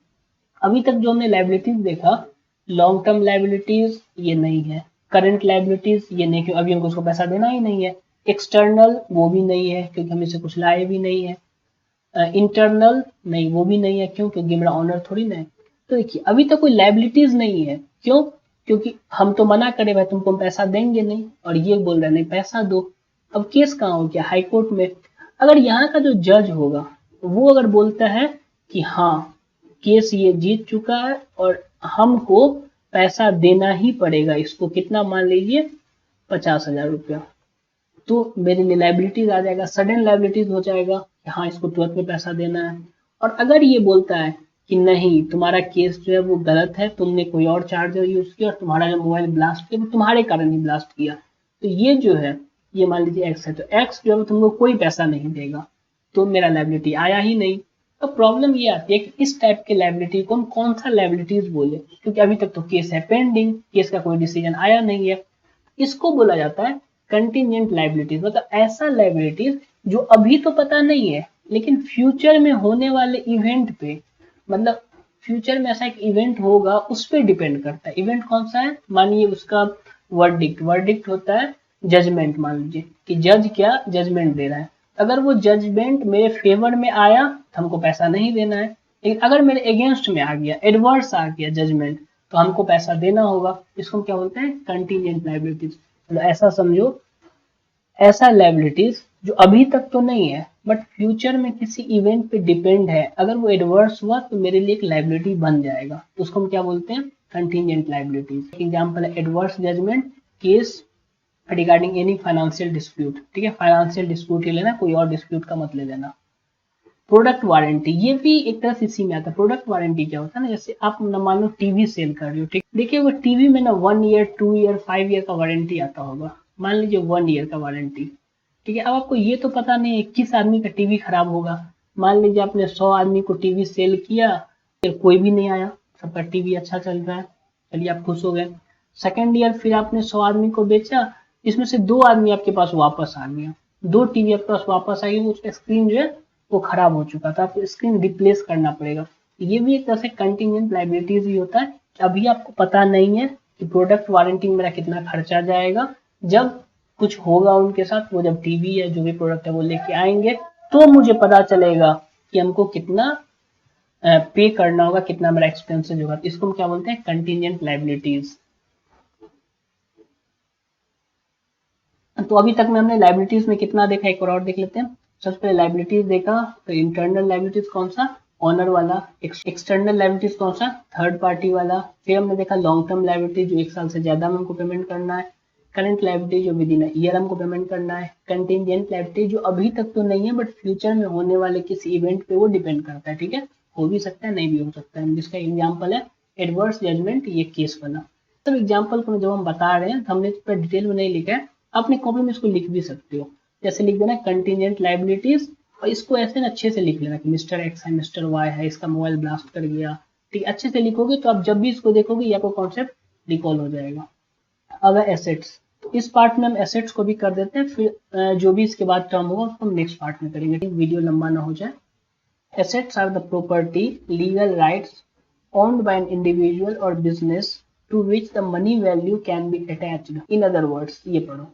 अभी तक जो हमने लाइबिलिटीज देखा, लॉन्ग टर्म लाइबिलिटीज ये नहीं है, करंट लाइबिलिटीज ये नहीं, क्योंकि अभी हमको उसको पैसा देना ही नहीं है। एक्सटर्नल वो भी नहीं है क्योंकि हम इसे कुछ लाए भी नहीं है। इंटरनल नहीं वो भी नहीं है, क्यों, क्योंकि मेरा ऑनर थोड़ी ना है। तो देखिए अभी तक कोई लाइबिलिटीज नहीं है, क्यों, क्योंकि हम तो मना करे भाई तुमको हम पैसा देंगे नहीं, और ये बोल रहे नहीं पैसा दो। अब केस कहाँ हो गया, हाई कोर्ट में। अगर यहाँ का जो जज होगा वो अगर बोलता है कि हाँ केस ये जीत चुका है और हमको पैसा देना ही पड़ेगा इसको, कितना मान लीजिए 50,000 रुपया, तो मेरे लिए लाइबिलिटीज आ जाएगा, सडन लाइबिलिटीज हो जाएगा कि हाँ इसको तुरंत में पैसा देना है। और अगर ये बोलता है कि नहीं तुम्हारा केस जो है वो गलत है, तुमने कोई और चार्जर यूज किया और तुम्हारा जो मोबाइल ब्लास्ट किया वो तुम्हारे कारण ही ब्लास्ट किया, तो ये जो है ये मान लीजिए एक्स है, तो एक्स जो है तुमको कोई पैसा नहीं देगा, तो मेरा लाइबिलिटी आया ही नहीं। तो प्रॉब्लम ये आती है कि इस टाइप के लाइबिलिटी को हम कौन सा लाइबिलिटीज बोले, क्योंकि अभी तक तो केस है पेंडिंग, केस का कोई डिसीजन आया नहीं है, इसको बोला जाता है कंटिजेंट लाइबिलिटीज, मतलब ऐसा लाइबिलिटीज जो अभी तो पता नहीं है लेकिन फ्यूचर में होने वाले इवेंट पे, मतलब फ्यूचर में ऐसा एक इवेंट होगा उस पर डिपेंड करता है। इवेंट कौन सा है, मानिए उसका वर्डिक्ट, वर्डिक्ट होता है जजमेंट। मान लीजिए कि जज क्या जजमेंट दे रहा है, अगर वो जजमेंट मेरे फेवर में आया तो हमको पैसा नहीं देना है, लेकिन अगर मेरे अगेंस्ट में आ गया, एडवर्स आ गया जजमेंट, तो हमको पैसा देना होगा। इसको हम क्या बोलते हैं, कंटीजेंट लाइबिलिटीज। मतलब ऐसा समझो, ऐसा लाइबिलिटीज जो अभी तक तो नहीं है बट फ्यूचर में किसी इवेंट पे डिपेंड है, अगर वो एडवर्स हुआ तो मेरे लिए एक लाइबिलिटी बन जाएगा, तो उसको हम क्या बोलते हैं, कंटीजेंट लाइबिलिटीज। एग्जांपल है adverse judgement case regarding any financial dispute, ठीक है, फाइनेंशियल डिस्प्यूट ही लेना, कोई और डिस्प्यूट का मत ले लेना। प्रोडक्ट वारंटी, ये भी एक तरह से इसी में आता है। प्रोडक्ट वारंटी क्या होता है ना, जैसे आप न मान लो टीवी सेल कर रहे हो, ठीक, देखिए वो टीवी में ना 1 ईयर 2 ईयर 5 ईयर का वारंटी आता होगा, मान लीजिए 1 ईयर का वारंटी, ठीक है। अब आपको ये तो पता नहीं है किस आदमी का टीवी खराब होगा, मान लीजिए आपने 100 आदमी को टीवी सेल किया, फिर कोई भी नहीं आया, सबका टीवी अच्छा चल रहा है, चलिए आप खुश हो गए। सेकेंड ईयर फिर आपने 100 आदमी को बेचा, इसमें से 2 आदमी आपके पास वापस आ गया, 2 टीवी आपके पास वापस आ गई, उसका स्क्रीन जो है वो खराब हो चुका था, आपको स्क्रीन रिप्लेस करना पड़ेगा। ये भी एक तरह से कंटीजेंट लाइबिलिटीज ही होता है कि अभी आपको पता नहीं है कि प्रोडक्ट वारंटी में मेरा कितना खर्चा जाएगा, जब कुछ होगा उनके साथ, वो जब टीवी या जो भी प्रोडक्ट है वो लेके आएंगे तो मुझे पता चलेगा कि हमको कितना पे करना होगा, कितना मेरा एक्सपेंसेस होगा। इसको हम क्या बोलते हैं, कंटीजेंट लाइबिलिटीज। तो अभी तक में हमने लाइबिलिटीज में कितना देखा, एक और देख लेते हैं। सबसे पहले लाइबिलिटीज देखा तो इंटरनल लाइबिलिटीज कौन सा, ऑनर वाला, एक्सटर्नल लाइबिलिटीज कौन सा, थर्ड पार्टी वाला। फिर हमने देखा लॉन्ग टर्म लाइबिलिटी जो 1 साल से ज्यादा में हमको पेमेंट करना है, करंट लाइबिलिटी जो विद इन ईयर हमको पेमेंट करना है, कंटीजेंट लाइबिलिटी जो अभी तक तो नहीं है बट फ्यूचर में होने वाले किसी इवेंट पे वो डिपेंड करता है, ठीक है, हो भी सकता है नहीं भी हो सकता है, जिसका एग्जाम्पल है एडवर्स जजमेंट, ये केस वाला। सब एग्जाम्पल को जब हम बता रहे हैं तो हमने इस पर डिटेल में नहीं लिखा है, अपने कॉपी में इसको लिख भी सकते हो, जैसे लिख देना कंटीजेंट लाइबिलिटीज, और इसको ऐसे ना अच्छे से लिख लेना कि मिस्टर एक्स है, मिस्टर वाई है, इसका मोबाइल ब्लास्ट कर गया, ठीक, अच्छे से लिखोगे तो आप जब भी इसको देखोगे ये आपको कॉन्सेप्ट रिकॉल हो जाएगा। अब है एसेट्स, तो इस पार्ट में हम एसेट्स को भी कर देते हैं, फिर जो भी इसके बाद टर्म होगा उसको हम नेक्स्ट पार्ट में करेंगे, वीडियो लंबा ना हो जाए। Assets are the property, legal rights owned by an individual or business to which the money value can be attached. In other words, ये पढ़ो,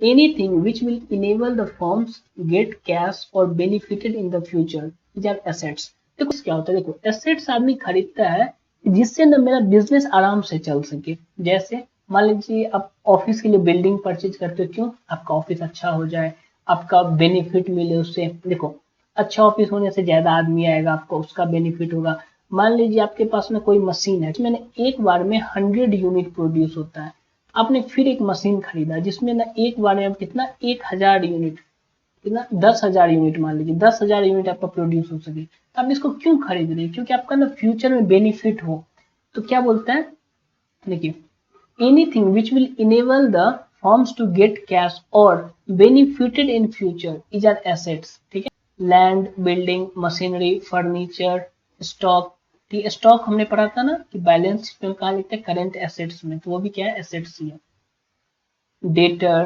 anything which will enable the firms get cash or benefited in the future is an assets. देखो क्या होता है, देखो assets आदमी खरीदता है जिससे ना मेरा बिजनेस आराम से चल सके। जैसे मान लीजिए आप ऑफिस के लिए बिल्डिंग परचेज करते हो, क्यों, आपका ऑफिस अच्छा हो जाए, आपका बेनिफिट मिले उससे। देखो अच्छा ऑफिस होने से ज्यादा आदमी आएगा, आपको उसका बेनिफिट होगा। मान लीजिए आपके पास में कोई मशीन है जिसमें एक बार में 100 यूनिट प्रोड्यूस होता है, आपने फिर एक मशीन खरीदा जिसमें ना एक बार में कितना 1000 यूनिट, कितना 10,000 यूनिट, मान लीजिए 10,000 यूनिट आपका प्रोड्यूस हो सके, तो आप इसको क्यों खरीद रहे हैं, क्योंकि आपका ना फ्यूचर में बेनिफिट हो। तो क्या बोलता है, देखिए anything which will enable the firms to get cash और benefited in future is an assets, ठीक है। Land, building, machinery, furniture, stock, ठीक है, स्टॉक हमने पढ़ा था ना कि बैलेंस शीट में कहाँ लिखते हैं, करंट एसेट्स में, तो वो भी क्या है, एसेट्स ही है। डेटर,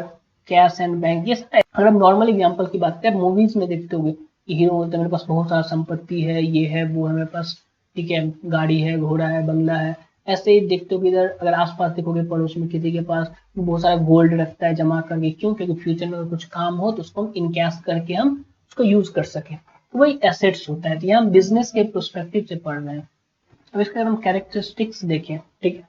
कैश एंड बैंक, ये अगर हम नॉर्मल एग्जांपल की बात करें, मूवीज में देखते होंगे हीरो बोलते हैं मेरे पास बहुत सारा संपत्ति है, ये है वो है मेरे पास, ठीक है, गाड़ी है, घोड़ा है, बंगला है। ऐसे ही देखते हो इधर अगर आसपास देखोगे पड़ोस में किसी के पास बहुत सारा गोल्ड रखता है जमा करके, क्यों, क्योंकि फ्यूचर में अगर कुछ काम हो तो उसको हम इनकैश करके हम उसको यूज कर सके, तो वही एसेट्स होता है। तो यहाँ हम बिजनेस के प्रोस्पेक्टिव से पढ़ रहे हैं। अब इसके अगर हम कैरेक्टरिस्टिक्स देखें, ठीक है,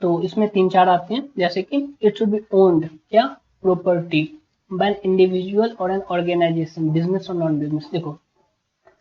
तो इसमें 3-4 आते हैं, जैसे कि इट शुड बी ओन्ड, क्या, प्रॉपर्टी बाय एन इंडिविजुअल और एन ऑर्गेनाइजेशन, बिजनेस और नॉन बिजनेस। देखो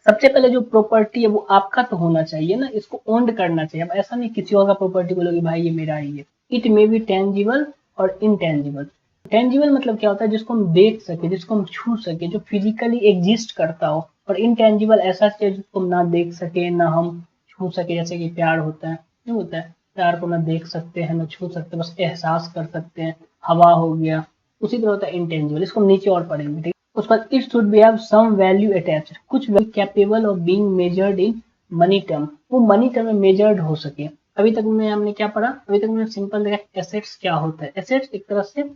सबसे पहले जो प्रॉपर्टी है वो आपका तो होना चाहिए ना, इसको ओन्ड करना चाहिए। अब ऐसा नहीं किसी और का प्रॉपर्टी बोलोगे भाई ये मेरा ही है। इट मे बी टेंजिबल और इनटेंजिबल। टेंजिबल मतलब क्या होता है, जिसको हम देख सके, जिसको हम छू सके, जो फिजिकली एग्जिस्ट करता हो। और इनटेंजिबल ऐसा चीज जिसको हम ना देख सके ना हम छू सके, जैसे कि प्यार होता है, नहीं होता है, प्यार को ना देख सकते हैं ना छू सकते, बस एहसास कर सकते हैं, हवा हो गया, उसी तरह होता है इंटेंजिबल। इसको हम नीचे और पढ़ेंगे, ठीक। उसके बाद it should be have some value attached, कुछ value capable of being measured in money term, वो मनी टर्म में मेजर्ड हो सके। अभी तक में हमने क्या पढ़ा, अभी तक हमने सिंपल देखा एसेट्स क्या होता है। एसेट्स एक तरह से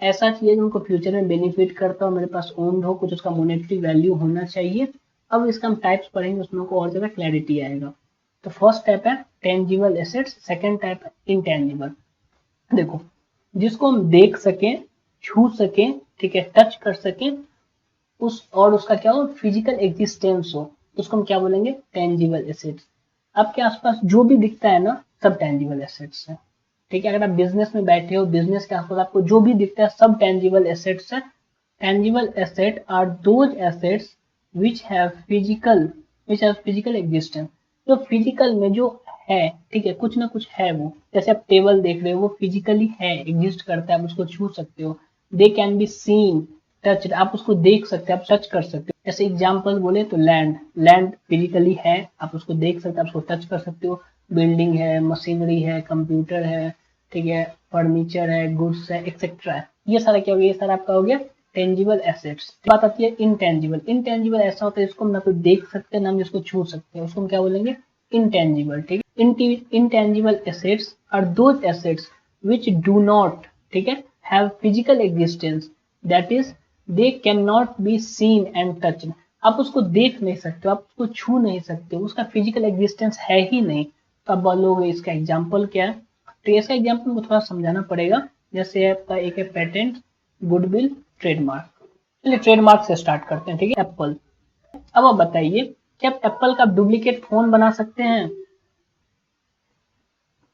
ऐसा चाहिए जो उनको फ्यूचर में बेनिफिट करता हो, मेरे पास ओन्ड हो, कुछ उसका मॉनेटरी वैल्यू होना चाहिए। अब इसका हम टाइप्स पढ़ेंगे, उसमें को और ज़्यादा क्लैरिटी आएगा। तो फर्स्ट टाइप है टेंजिबल एसेट्स, सेकेंड टाइप है इनटेंजिबल। देखो, जिसको हम देख सकें, छू सकें, ठीक है, टच कर सकें, उस और उसका क्या हो, फिजिकल एग्जिस्टेंस हो, उसको हम क्या बोलेंगे, टेंजिबल एसेट्स। आपके आसपास जो भी दिखता है ना, सब टेंजिबल एसेट्स है, ठीक है। अगर आप बिजनेस में बैठे हो, बिजनेस के आसपास आपको जो भी दिखता है सब टेंजिबल एसेट्स है। Tangible asset are those assets which have physical existence. जो फिजिकल में जो है, ठीक है, कुछ ना कुछ है वो। जैसे आप टेबल देख रहे हो, वो फिजिकली है, एग्जिस्ट करता है, आप उसको छू सकते हो। They can be seen, touch, आप उसको देख सकते हैं, आप टच कर सकते हो। जैसे एग्जांपल बोले तो लैंड फिजिकली है, आप उसको देख सकते हो, आप उसको टच कर सकते हो। बिल्डिंग है, मशीनरी है, कंप्यूटर है, ठीक है, फर्नीचर है, गुड्स है, एक्सेट्रा है। ये सारा क्या हो गया, ये सारा आपका हो गया टेंजिबल एसेट्स। बात आती है इनटेंजिबल। इनटेंजिबल ऐसा होता है जिसको हम ना तो देख सकते हैं, ना हम जिसको छू सकते हैं, उसको हम क्या बोलेंगे, इनटेंजिबल, ठीक है। Intangible assets are those assets which do not, ठीक है, have physical existence, that is they can not be seen and touch. आप उसको देख नहीं सकते, आप उसको छू नहीं सकते, उसका फिजिकल एग्जिस्टेंस है ही नहीं। तो अब बोलोगे इसका एग्जाम्पल क्या है, तो इसका एग्जाम्पल को थोड़ा समझाना पड़ेगा। जैसे आपका एक है पेटेंट, गुडविल, ट्रेडमार्क। चलिए ट्रेडमार्क से स्टार्ट करते हैं, ठीक है। एप्पल, अब आप बताइए क्या आप एप्पल का डुप्लीकेट फोन बना सकते हैं?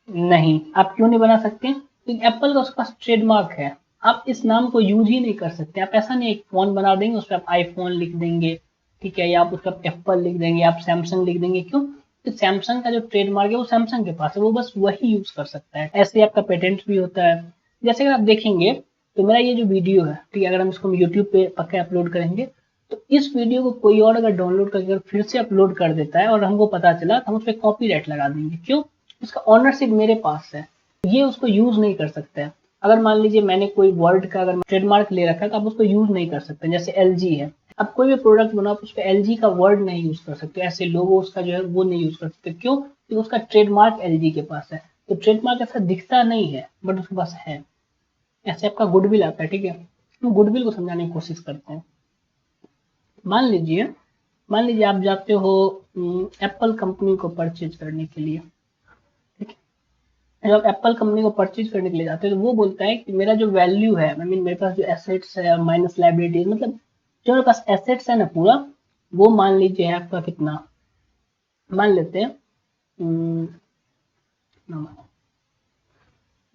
नहीं। आप क्यों नहीं बना सकते? क्योंकि एप्पल का उसके पास ट्रेडमार्क है, आप इस नाम को यूज ही नहीं कर सकते। आप ऐसा नहीं एक फोन बना देंगे, उस पर आप आईफोन लिख देंगे, ठीक है, या आप उसका एप्पल लिख देंगे, आप सैमसंग लिख देंगे। क्यों? तो सैमसंग का जो ट्रेडमार्क है वो सैमसंग के पास है, वो बस वही यूज कर सकता है। ऐसे ही आपका पेटेंट भी होता है। जैसे अगर आप देखेंगे तो मेरा ये जो वीडियो है, ठीक है, अगर हम इसको यूट्यूब पे पक्का अपलोड करेंगे, तो इस वीडियो को कोई और अगर डाउनलोड करके फिर से अपलोड कर देता है और हमको पता चला, तो हम उस पर कॉपीराइट लगा देंगे। क्यों? उसका ऑनरशिप मेरे पास है, ये उसको यूज नहीं कर सकता है। अगर मान लीजिए मैंने कोई वर्ड का अगर ट्रेडमार्क ले रखा है, तो आप उसको यूज नहीं कर सकते। जैसे एलजी है, आप कोई भी प्रोडक्ट बनाओ, उस पर एलजी का वर्ड नहीं यूज कर सकते, ऐसे लोगो उसका जो है वो नहीं यूज कर सकते। क्यों? क्योंकि उसका ट्रेडमार्क एलजी के पास है। तो ट्रेडमार्क ऐसा दिखता नहीं है, बट उसके पास है। ऐसे आपका गुडविल आता है, ठीक है। हम गुडविल को समझाने की कोशिश करते हैं। मान लीजिए आप जाते हो एप्पल कंपनी को परचेज करने के लिए, ठीक है। जब एप्पल कंपनी को परचेज करने के लिए जाते हैं, तो वो बोलता है कि मेरा जो वैल्यू है, आई मीन मेरे पास जो एसेट्स है माइनस लाइबिलिटीज, मतलब जो मेरे पास एसेट्स है ना पूरा, वो मान लीजिए है आपका कितना, मान लेते हैं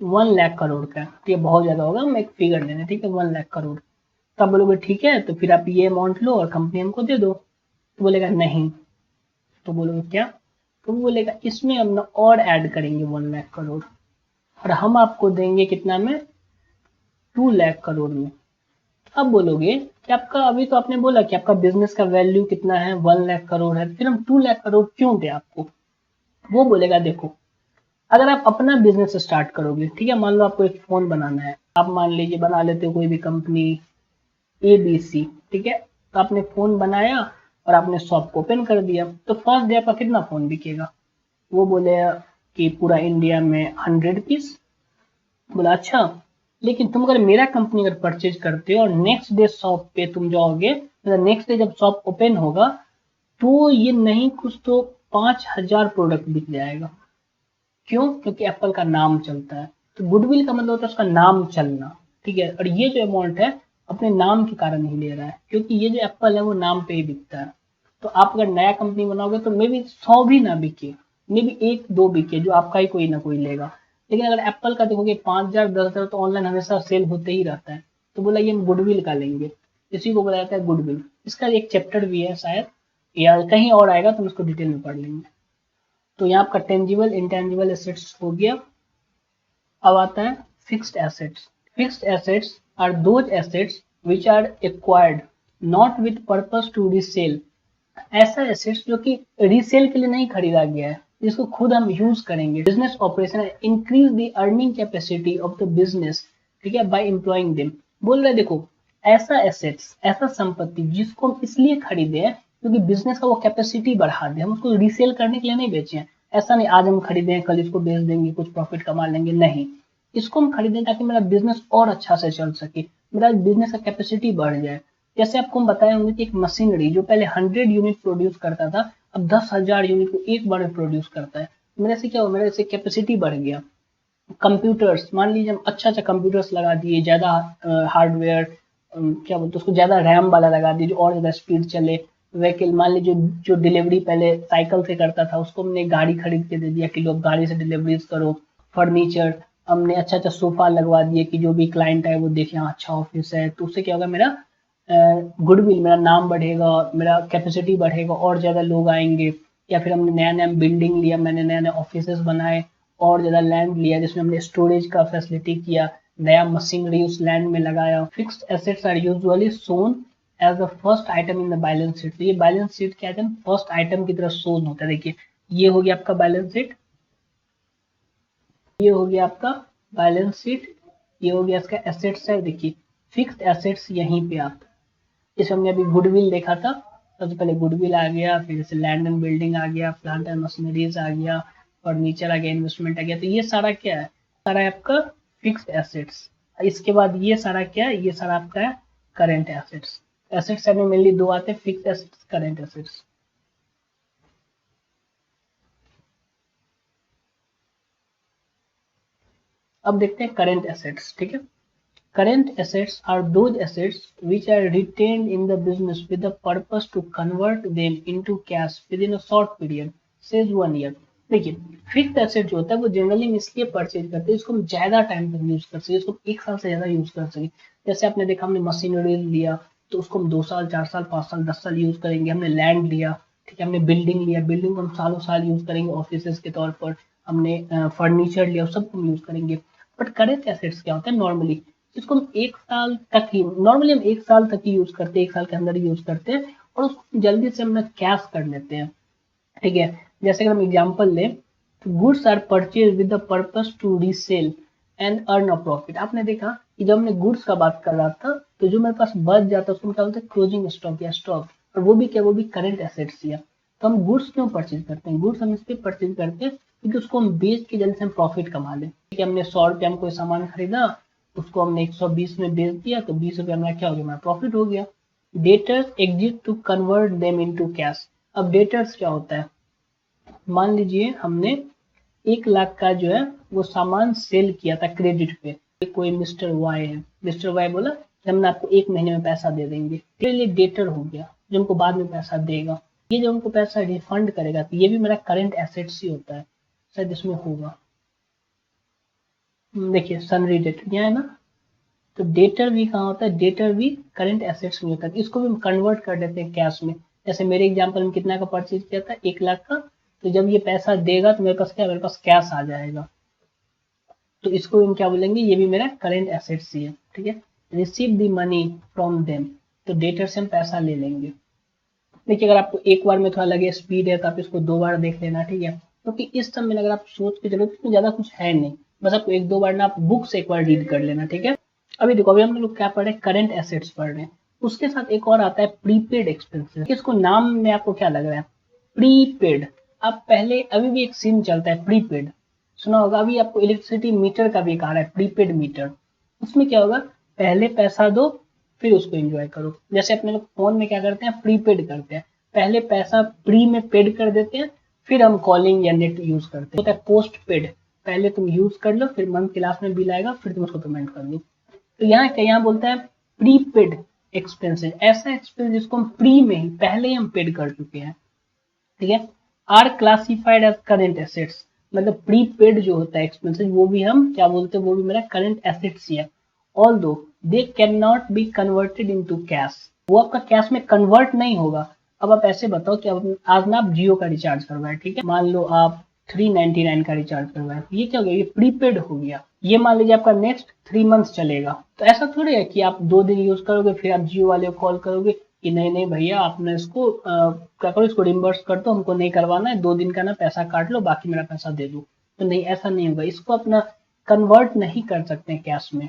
1 लाख करोड़ का, ठीक है, बहुत ज्यादा होगा, हम एक फिगर ले रहे हैं, ठीक है, 1 लाख करोड़। तो आप बोलोगे ठीक है, तो फिर आप ये अमाउंट लो और कंपनी हमको दे दो। तो बोलेगा नहीं। तो बोलोगे क्या? तो वो बोलेगा इसमें हम ना और ऐड करेंगे 1 लाख करोड़, और हम आपको देंगे कितना में, 2 लाख करोड़ में। अब बोलोगे कि आपका, अभी तो आपने बोला कि आपका बिजनेस का वैल्यू कितना है, 1 लाख करोड़ है, फिर हम 2 लाख करोड़ क्यों दे आपको? वो बोलेगा देखो, अगर आप अपना बिजनेस स्टार्ट करोगे, ठीक है, मान लो आपको एक फोन बनाना है, आप मान लीजिए बना लेते हो कोई भी कंपनी ABC, ठीक है, तो आपने फोन बनाया और आपने शॉप ओपन कर दिया, तो फर्स्ट डे आपका कितना फोन बिकेगा? वो बोले कि पूरा इंडिया में 100 पीस। बोला अच्छा, लेकिन तुम अगर मेरा कंपनी अगर परचेज करते हो और नेक्स्ट डे शॉप पे तुम जाओगे, मतलब नेक्स्ट डे जब शॉप ओपन होगा, तो ये नहीं कुछ तो 5,000 प्रोडक्ट बिक जाएगा। क्यों? क्योंकि एप्पल का नाम चलता है। तो गुडविल का मतलब होता है उसका नाम चलना, ठीक है। और ये जो अमाउंट है अपने नाम के कारण ही ले रहा है, क्योंकि ये जो एप्पल है वो नाम पे ही बिकता है। तो आप अगर नया कंपनी बनाओगे तो मे बी 100 भी ना बिके, मे बी 1-2 बिके, जो आपका ही कोई ना कोई लेगा। लेकिन अगर एप्पल का देखोगे 5,000 10,000 तो ऑनलाइन हमेशा सेल होते ही रहता है। तो बोला ये हम गुडविल का लेंगे, इसी को बोला जाता है गुडविल। इसका एक चैप्टर भी है शायद, या कहीं और आएगा तो हम इसको डिटेल में पढ़ लेंगे। तो यहाँ आपका टेंजिबल इंटेंजिबल एसेट्स हो गया। अब आता है fixed assets. Fixed assets are those assets which are acquired not with purpose to resale. ऐसा एसेट्स जो कि रीसेल के लिए नहीं खरीदा गया है, जिसको खुद हम यूज करेंगे। Business operation increase the earning capacity of the business, ठीक है, बाय एम्प्लॉइंग देम। बोल रहे देखो, ऐसा एसेट्स, ऐसा संपत्ति जिसको हम इसलिए खरीदे हैं क्योंकि बिजनेस का वो कैपेसिटी बढ़ा दे, हम उसको रीसेल करने के लिए नहीं बेचे हैं। ऐसा नहीं आज हम खरीदे हैं कल इसको बेच देंगे कुछ प्रॉफिट कमा लेंगे, नहीं। इसको हम खरीदें ताकि मेरा बिजनेस और अच्छा से चल सके, मेरा बिजनेस का कैपेसिटी बढ़ जाए। जैसे आपको हम बताए होंगे कि एक मशीनरी जो पहले 100 यूनिट प्रोड्यूस करता था, अब 10,000 यूनिट को एक बार में प्रोड्यूस करता है। मेरे से क्या हुआ, मेरे से कैपेसिटी बढ़ गया। कंप्यूटर्स, मान लीजिए हम अच्छा अच्छा कंप्यूटर्स लगा दिए, ज्यादा हार्डवेयर, क्या बोलते हैं उसको, ज्यादा रैम वाला लगा दिए जो और ज्यादा स्पीड चले। व्हीकल, मान लीजिए जो डिलीवरी पहले साइकिल से करता था उसको हमने गाड़ी खरीद के दे दिया कि लोग गाड़ी से डिलीवरीज करो। फर्नीचर, हमने अच्छा अच्छा सोफा लगवा दिए कि जो भी क्लाइंट है वो देखे हाँ अच्छा ऑफिस है, तो उससे क्या होगा, मेरा गुडविल, मेरा नाम बढ़ेगा, मेरा कैपेसिटी बढ़ेगा और ज्यादा लोग आएंगे। या फिर हमने नया नया बिल्डिंग लिया, मैंने नया नया ऑफिस बनाए, और ज्यादा लैंड लिया जिसमें हमने स्टोरेज का फैसिलिटी किया, नया मशीनरी उस लैंड में लगाया। Fixed assets are usually shown as the first item in the balance sheet. तो ये बैलेंस शीट क्या है, फर्स्ट आइटम की तरह सोन होता है। देखिए ये हो गया आपका बैलेंस शीट, ये हो गया आपका बैलेंस शीट, ये हो गया इसका एसेट्स है। देखिए फिक्स्ड एसेट्स यहीं पे आता है। जैसे हमने अभी गुडविल देखा था, सबसे पहले गुडविल आ गया, फिर जैसे लैंड एंड बिल्डिंग आ गया, प्लांट एंड मशीनरीज आ गया, फर्नीचर आ गया, इन्वेस्टमेंट आ गया। तो ये सारा क्या है, सारा है आपका फिक्स्ड एसेट्स। इसके बाद ये सारा क्या है, ये सारा आपका है करेंट एसेट्स। एसेट्स में मेनली दो आते हैं, फिक्स्ड एसेट्स, करेंट एसेट्स। अब देखते हैं करेंट एसेट्स, ठीक है। Current assets are those assets which are retained in the business with the purpose to convert them into cash within a short period, says 1 year। देखिए fixed asset जो होता है वो जनरली हम इसलिए परचेज करते हैं इसको हम ज्यादा टाइम तक यूज कर सके, इसको एक साल से ज्यादा यूज कर सके। जैसे आपने देखा हमने मशीनरी लिया तो उसको हम 2 साल 4 साल 5 साल 10 साल यूज करेंगे। हमने लैंड लिया, ठीक है, हमने बिल्डिंग लिया, बिल्डिंग को हम सालों साल यूज करेंगे ऑफिस के तौर पर। हमने फर्नीचर लिया, सब हम यूज करेंगे। बट करेंट एसेट्स क्या होता है, नॉर्मली इसको हम एक साल तक ही, नॉर्मली हम एक साल तक ही यूज करते हैं, एक साल के अंदर ही यूज करते हैं और उसको जल्दी से हम कैश कर लेते हैं, ठीक है। जैसे अगर हम एग्जांपल लें तो goods are purchase with the purpose to resale and earn a profit. आपने देखा कि जब हमने गुड्स का बात कर रहा था तो जो मेरे पास बच जाता है उसको क्या बोलते हैं, क्लोजिंग स्टॉक या स्टॉक, और वो भी क्या, वो भी करेंट एसेट्स या। तो हम गुड्स क्यों परचेज करते हैं, गुड्स हम इसलिए परचेज करते हैं क्योंकि उसको हम बेच के जल्दी से हम प्रॉफिट कमा लें। ठीक है, हमने 100 रुपये में कोई सामान खरीदा, उसको हमने 120 में बेच दिया तो 20 रुपये में क्या हो गया, हमारा प्रॉफिट हो गया। Debtors exit to convert them into cash. अब डेटर्स क्या होता है, मान लीजिए हमने 1 लाख का जो है वो सामान सेल किया था क्रेडिट पे, कोई मिस्टर वाई है, मिस्टर वाई बोला कि हम आपको 1 महीने में पैसा दे देंगे, तो ये डेटर हो गया जो हमको बाद में पैसा देगा। ये जो हमको पैसा रिफंड करेगा तो ये भी मेरा करंट एसेट्स ही होता है, शायद इसमें होगा। देखिए सनरी डेटर यहाँ है ना, तो डेटर भी कहाँ होता है, डेटर भी करंट एसेट्स में होता है। इसको भी हम कन्वर्ट कर देते हैं कैश में। जैसे मेरे एग्जांपल में कितना का परचेज किया था, 1 लाख का, तो जब ये पैसा देगा तो मेरे पास क्या, मेरे पास कैश आ जाएगा, तो इसको हम क्या बोलेंगे, ये भी मेरा करंट एसेट्स ही है, ठीक है। Receive the money from them, तो डेटर से हम पैसा ले लेंगे। देखिए अगर आपको एक बार में थोड़ा लगे स्पीड है तो आप इसको 2 बार देख लेना, ठीक है, क्योंकि इस सब में अगर आप सोच के चलो तो ज्यादा कुछ है नहीं, बस आपको 1-2 बार ना आप बुक से एक बार रीड कर लेना, ठीक है। अभी देखो अभी हम लोग क्या पढ़ रहे हैं, करंट एसेट्स पढ़ रहे हैं, उसके साथ एक और आता है प्रीपेड एक्सपेंसेस। इसको नाम में आपको क्या लग रहा है, प्रीपेड। अब पहले अभी भी एक सीन चलता है प्रीपेड, सुना होगा, अभी आपको इलेक्ट्रिसिटी मीटर का भी एक आ रहा है प्रीपेड मीटर। उसमें क्या होगा, पहले पैसा दो फिर उसको एंजॉय करो। जैसे अपने लोग फोन में क्या करते हैं, प्रीपेड करते हैं, पहले पैसा प्री में पेड कर देते हैं फिर हम कॉलिंग या नेट यूज करते हैं। होता है पोस्ट पेड, पहले तुम यूज कर लो फिर मंथ के लास्ट में बिल आएगा फिर तुम उसको पेमेंट कर दो। तो यहाँ क्या, यहाँ बोलता है प्रीपेड एक्सपेंसेस, ऐसा एक्सपेंस जिसको हम प्री में ही पहले ही हम पेड कर चुके हैं, ठीक है। Are classified as current assets, मतलब प्रीपेड जो होता है एक्सपेंसेस वो भी हम क्या बोलते हैं, वो भी मेरा करंट एसेट्स ही है। Although they can not be converted into cash, वो आपका कैश में कन्वर्ट नहीं होगा। अब आप ऐसे बताओ कि अब आज ना आप जियो का रिचार्ज करवाए, ठीक है, मान लो आप 399 का रिचार्ज करवाए, ये क्या हो गया, ये प्रीपेड हो गया। ये मान लीजिए आपका नेक्स्ट 3 मंथ्स चलेगा, तो ऐसा थोड़ी है कि आप 2 दिन यूज करोगे फिर आप जियो वाले को कॉल करोगे कि नहीं नहीं भैया आपने इसको क्या करो, इसको रिम्बर्स कर दो, हमको नहीं करवाना है, 2 दिन का ना पैसा काट लो बाकी मेरा पैसा दे दो। तो नहीं, ऐसा नहीं होगा, इसको अपना कन्वर्ट नहीं कर सकते कैश में।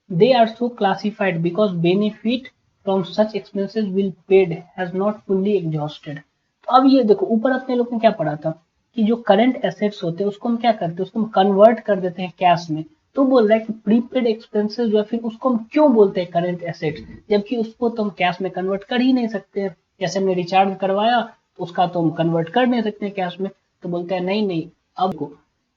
They are so classified because benefit from such expenses will paid has not fully exhausted। तो अब ये देखो ऊपर अपने लोग ने क्या पढ़ा था कि जो करंट एसेट्स होते हैं उसको हम क्या करते हैं, उसको हम कन्वर्ट कर देते हैं कैश में, तो बोल रहा है कि प्रीपेड एक्सपेंसेस जो है फिर उसको हम क्यों बोलते हैं करंट एसेट्स, जबकि उसको तो हम कैश में कन्वर्ट कर ही नहीं सकते। जैसे हमने रिचार्ज करवाया तो उसका तो हम कन्वर्ट कर नहीं सकते कैश में, तो बोलते हैं नहीं नहीं, अब को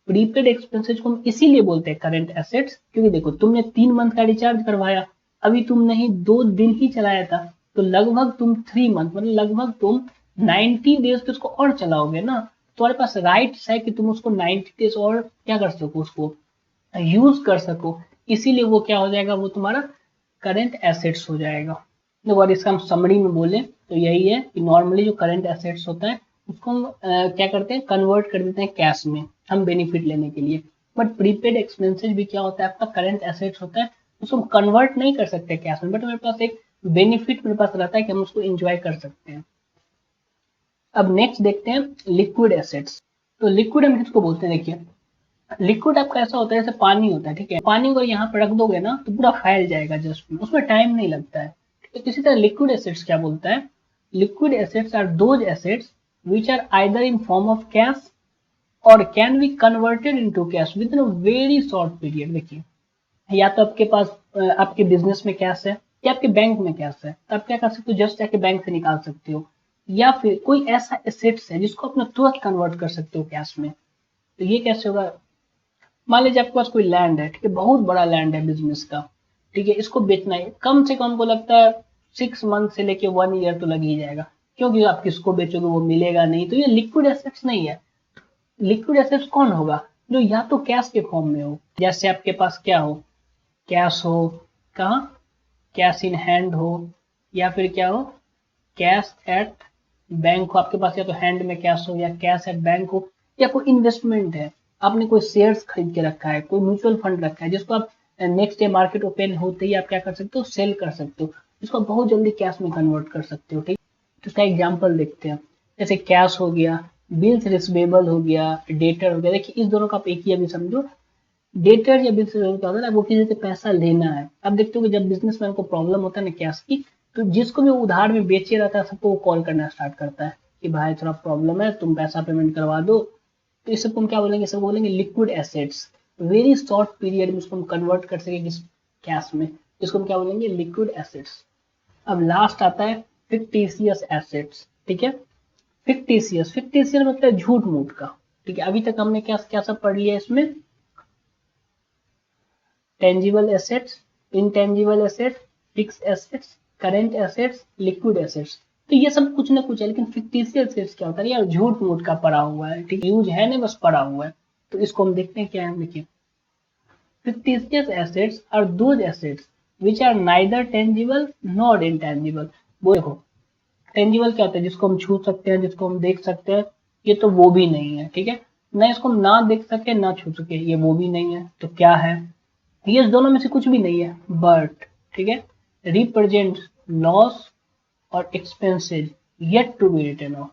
प्रीपेड एक्सपेंसेस को हम इसीलिए बोलते हैं करंट एसेट्स, क्योंकि देखो तुमने 3 मंथ का रिचार्ज करवाया, अभी तुमने ही 2 दिन ही चलाया था, तो लगभग तुम 3 मंथ मतलब लगभग तुम 90 डेज तो उसको और चलाओगे ना, तुम्हारे पास राइट्स है कि तुम उसको 90 डेज और क्या कर सको, उसको यूज कर सको, इसीलिए वो क्या हो जाएगा, वो तुम्हारा करंट एसेट्स हो जाएगा। देखो और इसका हम समरी में बोले तो यही है कि नॉर्मली जो करंट एसेट्स होता है उसको हम क्या करते हैं, कन्वर्ट कर देते हैं कैश में हम बेनिफिट लेने के लिए। बट प्रीपेड एक्सपेंसेस भी क्या होता है, आपका करंट एसेट्स होता है, उसको हम कन्वर्ट नहीं कर सकते कैश में, बट मेरे पास एक बेनिफिट मेरे पास रहता है कि हम उसको एंजॉय कर सकते हैं। अब नेक्स्ट देखते हैं लिक्विड एसेट्स। तो लिक्विड हम किसको बोलते हैं, देखिए लिक्विड आपका ऐसा होता है जैसे पानी होता है, ठीक है, पानी को यहाँ पे रख दोगे ना तो पूरा फैल जाएगा जस्ट में, उसमें टाइम नहीं लगता है। तो इसी तरह लिक्विड एसेट्स क्या बोलता है, liquid assets are those assets which are either in form of cash or can be converted into cash within a very short period। देखिए या तो आपके पास आपके बिजनेस में कैश है या आपके बैंक में कैश है, तो आप क्या कर सकते हो, जस्ट जाके बैंक से निकाल सकते हो, या फिर कोई ऐसा एसेट्स है जिसको अपना तुरंत कन्वर्ट कर सकते हो कैश में। तो ये कैसे होगा, मान लीजिए आपके पास कोई लैंड है, ठीक है, बहुत बड़ा लैंड है बिजनेस का, ठीक है, इसको बेचना है, कम से कम हमको लगता है 6 मंथ से लेके 1 ईयर तो लग ही जाएगा, क्योंकि आप किसको बेचोगे वो मिलेगा नहीं, तो ये लिक्विड एसेट्स नहीं है। लिक्विड एसेट्स कौन होगा, जो या तो कैश के फॉर्म में हो, जैसे आपके पास क्या हो, कैश हो, कहाँ, कैश इन हैंड हो, या फिर क्या हो, कैश एट बैंक हो, आपके पास या तो हैंड में कैश हो या कैश एट बैंक हो, या कोई इन्वेस्टमेंट है, आपने कोई शेयर्स खरीद के रखा है, कोई म्यूचुअल फंड रखा है जिसको आप नेक्स्ट डे मार्केट ओपन होते ही आप क्या कर सकते हो, सेल कर सकते हो, इसको बहुत जल्दी कैश में कन्वर्ट कर सकते हो, ठीक। तो इसका एग्जांपल देखते हैं, जैसे कैश हो गया, बिल्स रिसीवेबल हो गया, डेटर हो गया। देखिए इस दोनों का आप एक ही अभी समझो, डेटर या बिल्स रिसीवेबल क्या होता है, वो किसी से पैसा लेना है। अब देखते हो कि जब बिजनेसमैन को प्रॉब्लम होता है ना कैश की, तो जिसको भी उधार में बेचे रहता है सबको वो कॉल करना स्टार्ट करता है कि भाई थोड़ा प्रॉब्लम है, तुम पैसा पेमेंट करवा दो। तो इस सबको हम क्या बोलेंगे, सब बोलेंगे liquid assets, very short period में उसको हम कन्वर्ट कर सकेंगे कैश में, इसको हम क्या बोलेंगे, लिक्विड एसेट्स। अब लास्ट आता है फिक्टिशियस एसेट्स, ठीक है, फिक्टिशियस, फिक्टिशियस मतलब झूठ मूठ का, ठीक है। अभी तक हमने क्या क्या सब पढ़ लिया इसमें, tangible assets, intangible assets, fix assets, current assets, liquid assets. तो ये सब कुछ ना कुछ है, लेकिन फिक्टिशियस एसेट्स क्या होता है यार, झूठ मूठ का पड़ा हुआ है, ठीक है, यूज है नहीं बस पड़ा हुआ है। तो इसको हम देखते हैं क्या है, देखिए fictitious assets are those assets which are neither tangible nor intangible। वो देखो टेंजिबल क्या होता है, जिसको हम छू सकते हैं, जिसको हम देख सकते हैं, ये तो वो भी नहीं है, ठीक है, ना इसको हम ना देख सके ना छू सके, ये वो भी नहीं है, तो क्या है, ये इस दोनों में से कुछ भी नहीं है, बट ठीक है रिप्रेजेंट लॉस और expenses yet to be written off.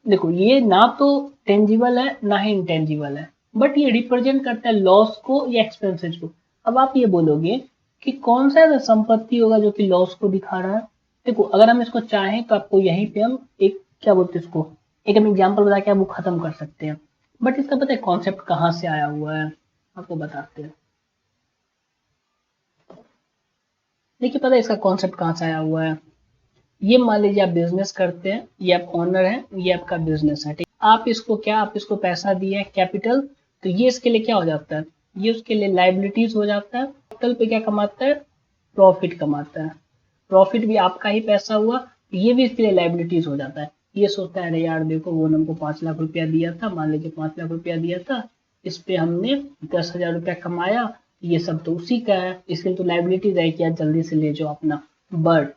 देखो ये ना तो टेंजिबल है ना ही इंटेंजिबल है, बट ये रिप्रेजेंट करता है लॉस को या एक्सपेंसेस को। अब आप ये बोलोगे कि कौन सा ऐसा संपत्ति होगा जो कि लॉस को दिखा रहा है। देखो अगर हम इसको चाहें तो आपको यहीं पे हम एक क्या बोलते हैं इसको, एक हम एग्जाम्पल बता के आप वो खत्म कर सकते हैं, बट इसका पता है कॉन्सेप्ट कहाँ से आया हुआ है, आपको बताते हैं। देखिए पता है इसका कॉन्सेप्ट कहाँ से आया हुआ है, ये मान लीजिए आप बिजनेस करते हैं, ये आप ऑनर हैं, ये आपका बिजनेस है, ठीक, आप इसको क्या, आप इसको पैसा दिए कैपिटल, तो ये इसके लिए क्या हो जाता है, ये उसके लिए लाइबिलिटीज हो जाता है। कैपिटल पे क्या कमाता है, प्रॉफिट कमाता है, प्रॉफिट भी आपका ही पैसा हुआ, ये भी इसके लिए लाइबिलिटीज हो जाता है। ये सोचता है अरे यार देखो वो हमको 5 लाख रुपया दिया था, मान लीजिए 5 लाख रुपया दिया था, इस पे हमने 10,000 रुपया कमाया, ये सब तो उसी का है, इसके लिए तो लाइबिलिटीज है कि यार जल्दी से ले जाओ अपना। बट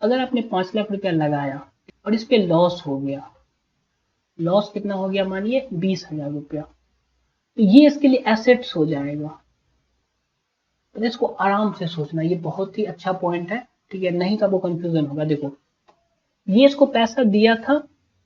अगर आपने 5 लाख रुपया लगाया और इस पे लॉस हो गया, लॉस कितना हो गया, मानिए 20,000 रुपया, तो ये इसके लिए एसेट्स हो जाएगा। तो इसको आराम से सोचना, ये बहुत ही अच्छा पॉइंट है, ठीक है, नहीं तो आपको कंफ्यूजन होगा। देखो ये इसको पैसा दिया था,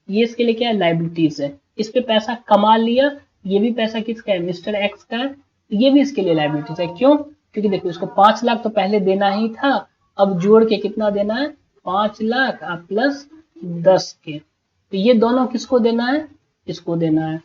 ये इसके लिए क्या है, लाइबिलिटीज है, इस पे पैसा कमा लिया, ये भी पैसा किसका है, मिस्टर एक्स का है, ये भी इसके लिए लाइबिलिटीज है। क्यों, क्योंकि देखो इसको 5 लाख तो पहले देना ही था, अब जोड़ के कितना देना है, 5 लाख प्लस 10 के, तो ये दोनों किसको देना है, इसको देना है।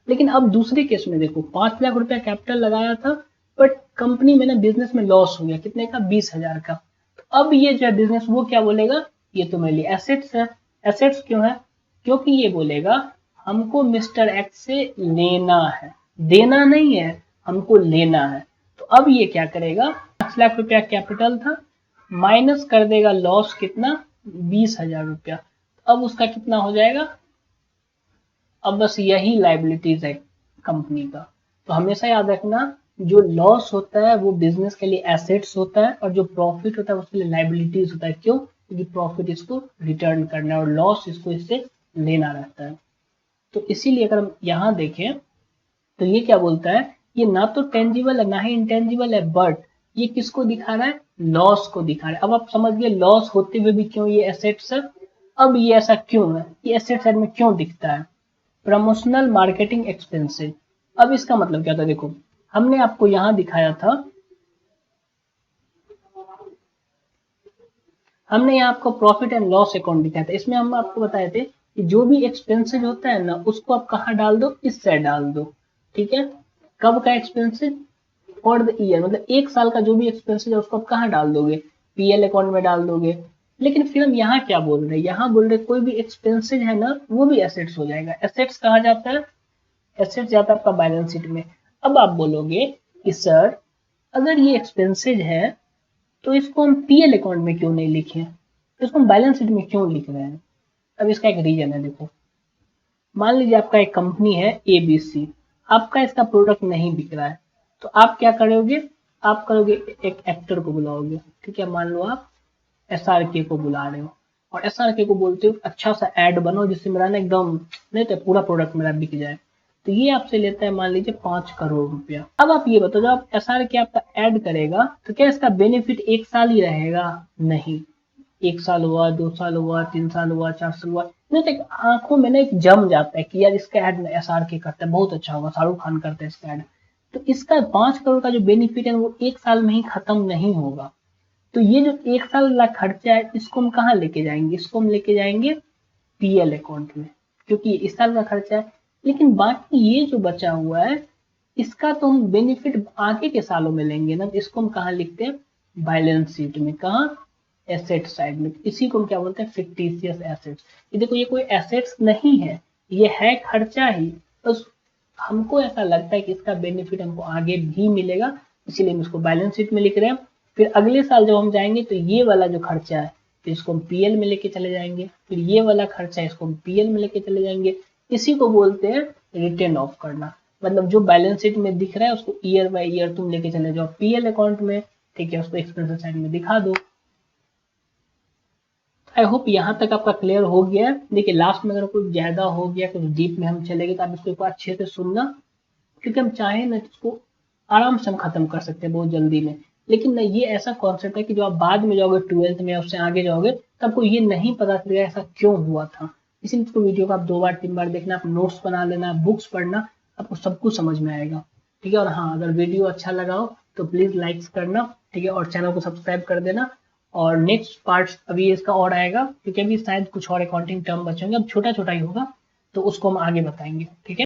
लेकिन अब दूसरे केस में देखो 5 लाख रुपया कैपिटल लगाया था, बट कंपनी में ना बिजनेस में लॉस हो गया, कितने का, 20,000 का। तो अब ये जो है बिजनेस वो क्या बोलेगा, ये तो मेरे लिए एसेट्स है। एसेट्स क्यों है, क्योंकि ये बोलेगा हमको मिस्टर एक्स से लेना है, देना नहीं है, हमको लेना है। तो अब ये क्या करेगा, 5 लाख रुपया कैपिटल था, माइनस कर देगा लॉस कितना, 20,000 रुपया। अब उसका कितना हो जाएगा, अब बस यही लाइबिलिटीज है कंपनी का। तो हमेशा याद रखना, जो लॉस होता है वो बिजनेस के लिए एसेट्स होता है, और जो प्रॉफिट होता है उसके लिए लाइबिलिटीज होता है। क्यों, क्योंकि प्रॉफिट इसको रिटर्न करना है और लॉस इसको इससे लेना रहता है। तो इसीलिए अगर हम यहाँ देखें तो ये क्या बोलता है, ये ना तो टेंजिबल है ना ही इंटेंजिबल है, बट ये किसको दिखा रहा है, लॉस को दिखा रहा है। अब आप समझ गए लॉस होते हुए भी क्यों ये एसेट्स है। अब ये ऐसा क्यों है, ये एसेट साइड में क्यों दिखता है, प्रमोशनल मार्केटिंग एक्सपेंसेस। अब इसका मतलब क्या था, देखो हमने आपको यहां दिखाया था, हमने यहाँ आपको प्रॉफिट एंड लॉस अकाउंट दिखाया था। इसमें हम आपको बताए थे कि जो भी एक्सपेंसेस होता है ना उसको आप कहाँ डाल दो, इस साइड डाल दो। ठीक है, कब का एक्सपेंसेस, फॉर द ईयर, मतलब एक साल का जो भी एक्सपेंसेस है उसको आप कहाँ डाल दोगे, पीएल अकाउंट में डाल दोगे। लेकिन फिर हम यहाँ क्या बोल रहे हैं, यहाँ बोल रहे कोई भी एक्सपेंसेस है ना वो भी एसेट्स हो जाएगा। एसेट्स कहा जाता है, एसेट्स जाता है आपका बैलेंस शीट में। अब आप बोलोगे कि सर अगर ये एक्सपेंसेज है तो इसको हम पीएल अकाउंट में क्यों नहीं लिखे, तो इसको हम बैलेंस शीट में क्यों लिख रहे हैं। अब इसका एक रीजन है, देखो मान लीजिए आपका एक कंपनी है एबीसी, आपका इसका प्रोडक्ट नहीं बिक रहा है, तो आप क्या करोगे, आप करोगे एक एक्टर को बुलाओगे। ठीक है, मान लो आप एसआरके को बुला रहे हो और एसआरके को बोलते हो अच्छा सा एड बनो जिससे मेरा ना एकदम नहीं तो पूरा प्रोडक्ट मेरा बिक जाए। तो ये आपसे लेता है मान लीजिए 5 करोड़ रुपया। अब आप ये बताओ, जब आप एसआरके आपका ऐड करेगा तो क्या इसका बेनिफिट एक साल ही रहेगा, नहीं, 1 साल हुआ, 2 साल हुआ, 3 साल हुआ, 4 साल हुआ, नहीं तो एक आंखों में ना एक जम जाता है कि यार इसका एड एसआरके करता है, बहुत अच्छा होगा, शाहरुख खान करता है इसका एड। तो इसका 5 करोड़ का जो बेनिफिट है वो एक साल में ही खत्म नहीं होगा। तो ये जो एक साल वाला खर्चा है इसको हम कहाँ लेके जाएंगे, इसको हम लेके जाएंगे पीएल अकाउंट में, क्योंकि इस साल का खर्चा है। लेकिन बाकी ये जो बचा हुआ है इसका तो हम बेनिफिट आगे के सालों में लेंगे ना, इसको हम कहाँ लिखते हैं, बैलेंस शीट में, कहाँ, एसेट साइड में। इसी को हम क्या बोलते हैं, फिक्टिशियस एसेट्स। ये देखो ये कोई एसेट्स नहीं है, ये है खर्चा ही, बस हमको ऐसा लगता है कि इसका बेनिफिट हमको आगे भी मिलेगा, इसीलिए हम इसको बैलेंस शीट में लिख रहे हैं। फिर अगले साल जब हम जाएंगे तो ये वाला जो खर्चा है तो इसको हम पीएल में लेके चले जाएंगे, फिर ये वाला खर्चा है इसको हम पीएल में लेके चले जाएंगे। इसी को बोलते हैं रिटर्न ऑफ करना, मतलब जो बैलेंस शीट में दिख रहा है उसको ईयर बाय ईयर तुम लेके चले जाओ पीएल अकाउंट में। ठीक है, उसको एक्सपेंसेस साइड में दिखा दो। आई होप यहाँ तक आपका क्लियर हो गया है। देखिए लास्ट में अगर कुछ ज्यादा हो गया, कुछ डीप में हम चले गए तो आप इसको एक बार अच्छे से सुनना, क्योंकि हम चाहें ना इसको आराम से हम खत्म कर सकते हैं बहुत जल्दी में। लेकिन ना ये ऐसा कॉन्सेप्ट है कि जो आप बाद में जाओगे 12th में उससे आगे जाओगे तब आपको ये नहीं पता चलेगा ऐसा क्यों हुआ था। इसीलिए इसको वीडियो को आप 2 बार 3 बार देखना, आप नोट्स बना लेना, बुक्स पढ़ना, आपको सब कुछ समझ में आएगा। ठीक है, और हाँ अगर वीडियो अच्छा लगा हो तो प्लीज लाइक्स करना, ठीक है, और चैनल को सब्सक्राइब कर देना। और नेक्स्ट पार्ट अभी इसका और आएगा, क्योंकि अभी शायद कुछ और अकाउंटिंग टर्म बचेंगे, अब छोटा छोटा ही होगा, तो उसको हम आगे बताएंगे। ठीक है।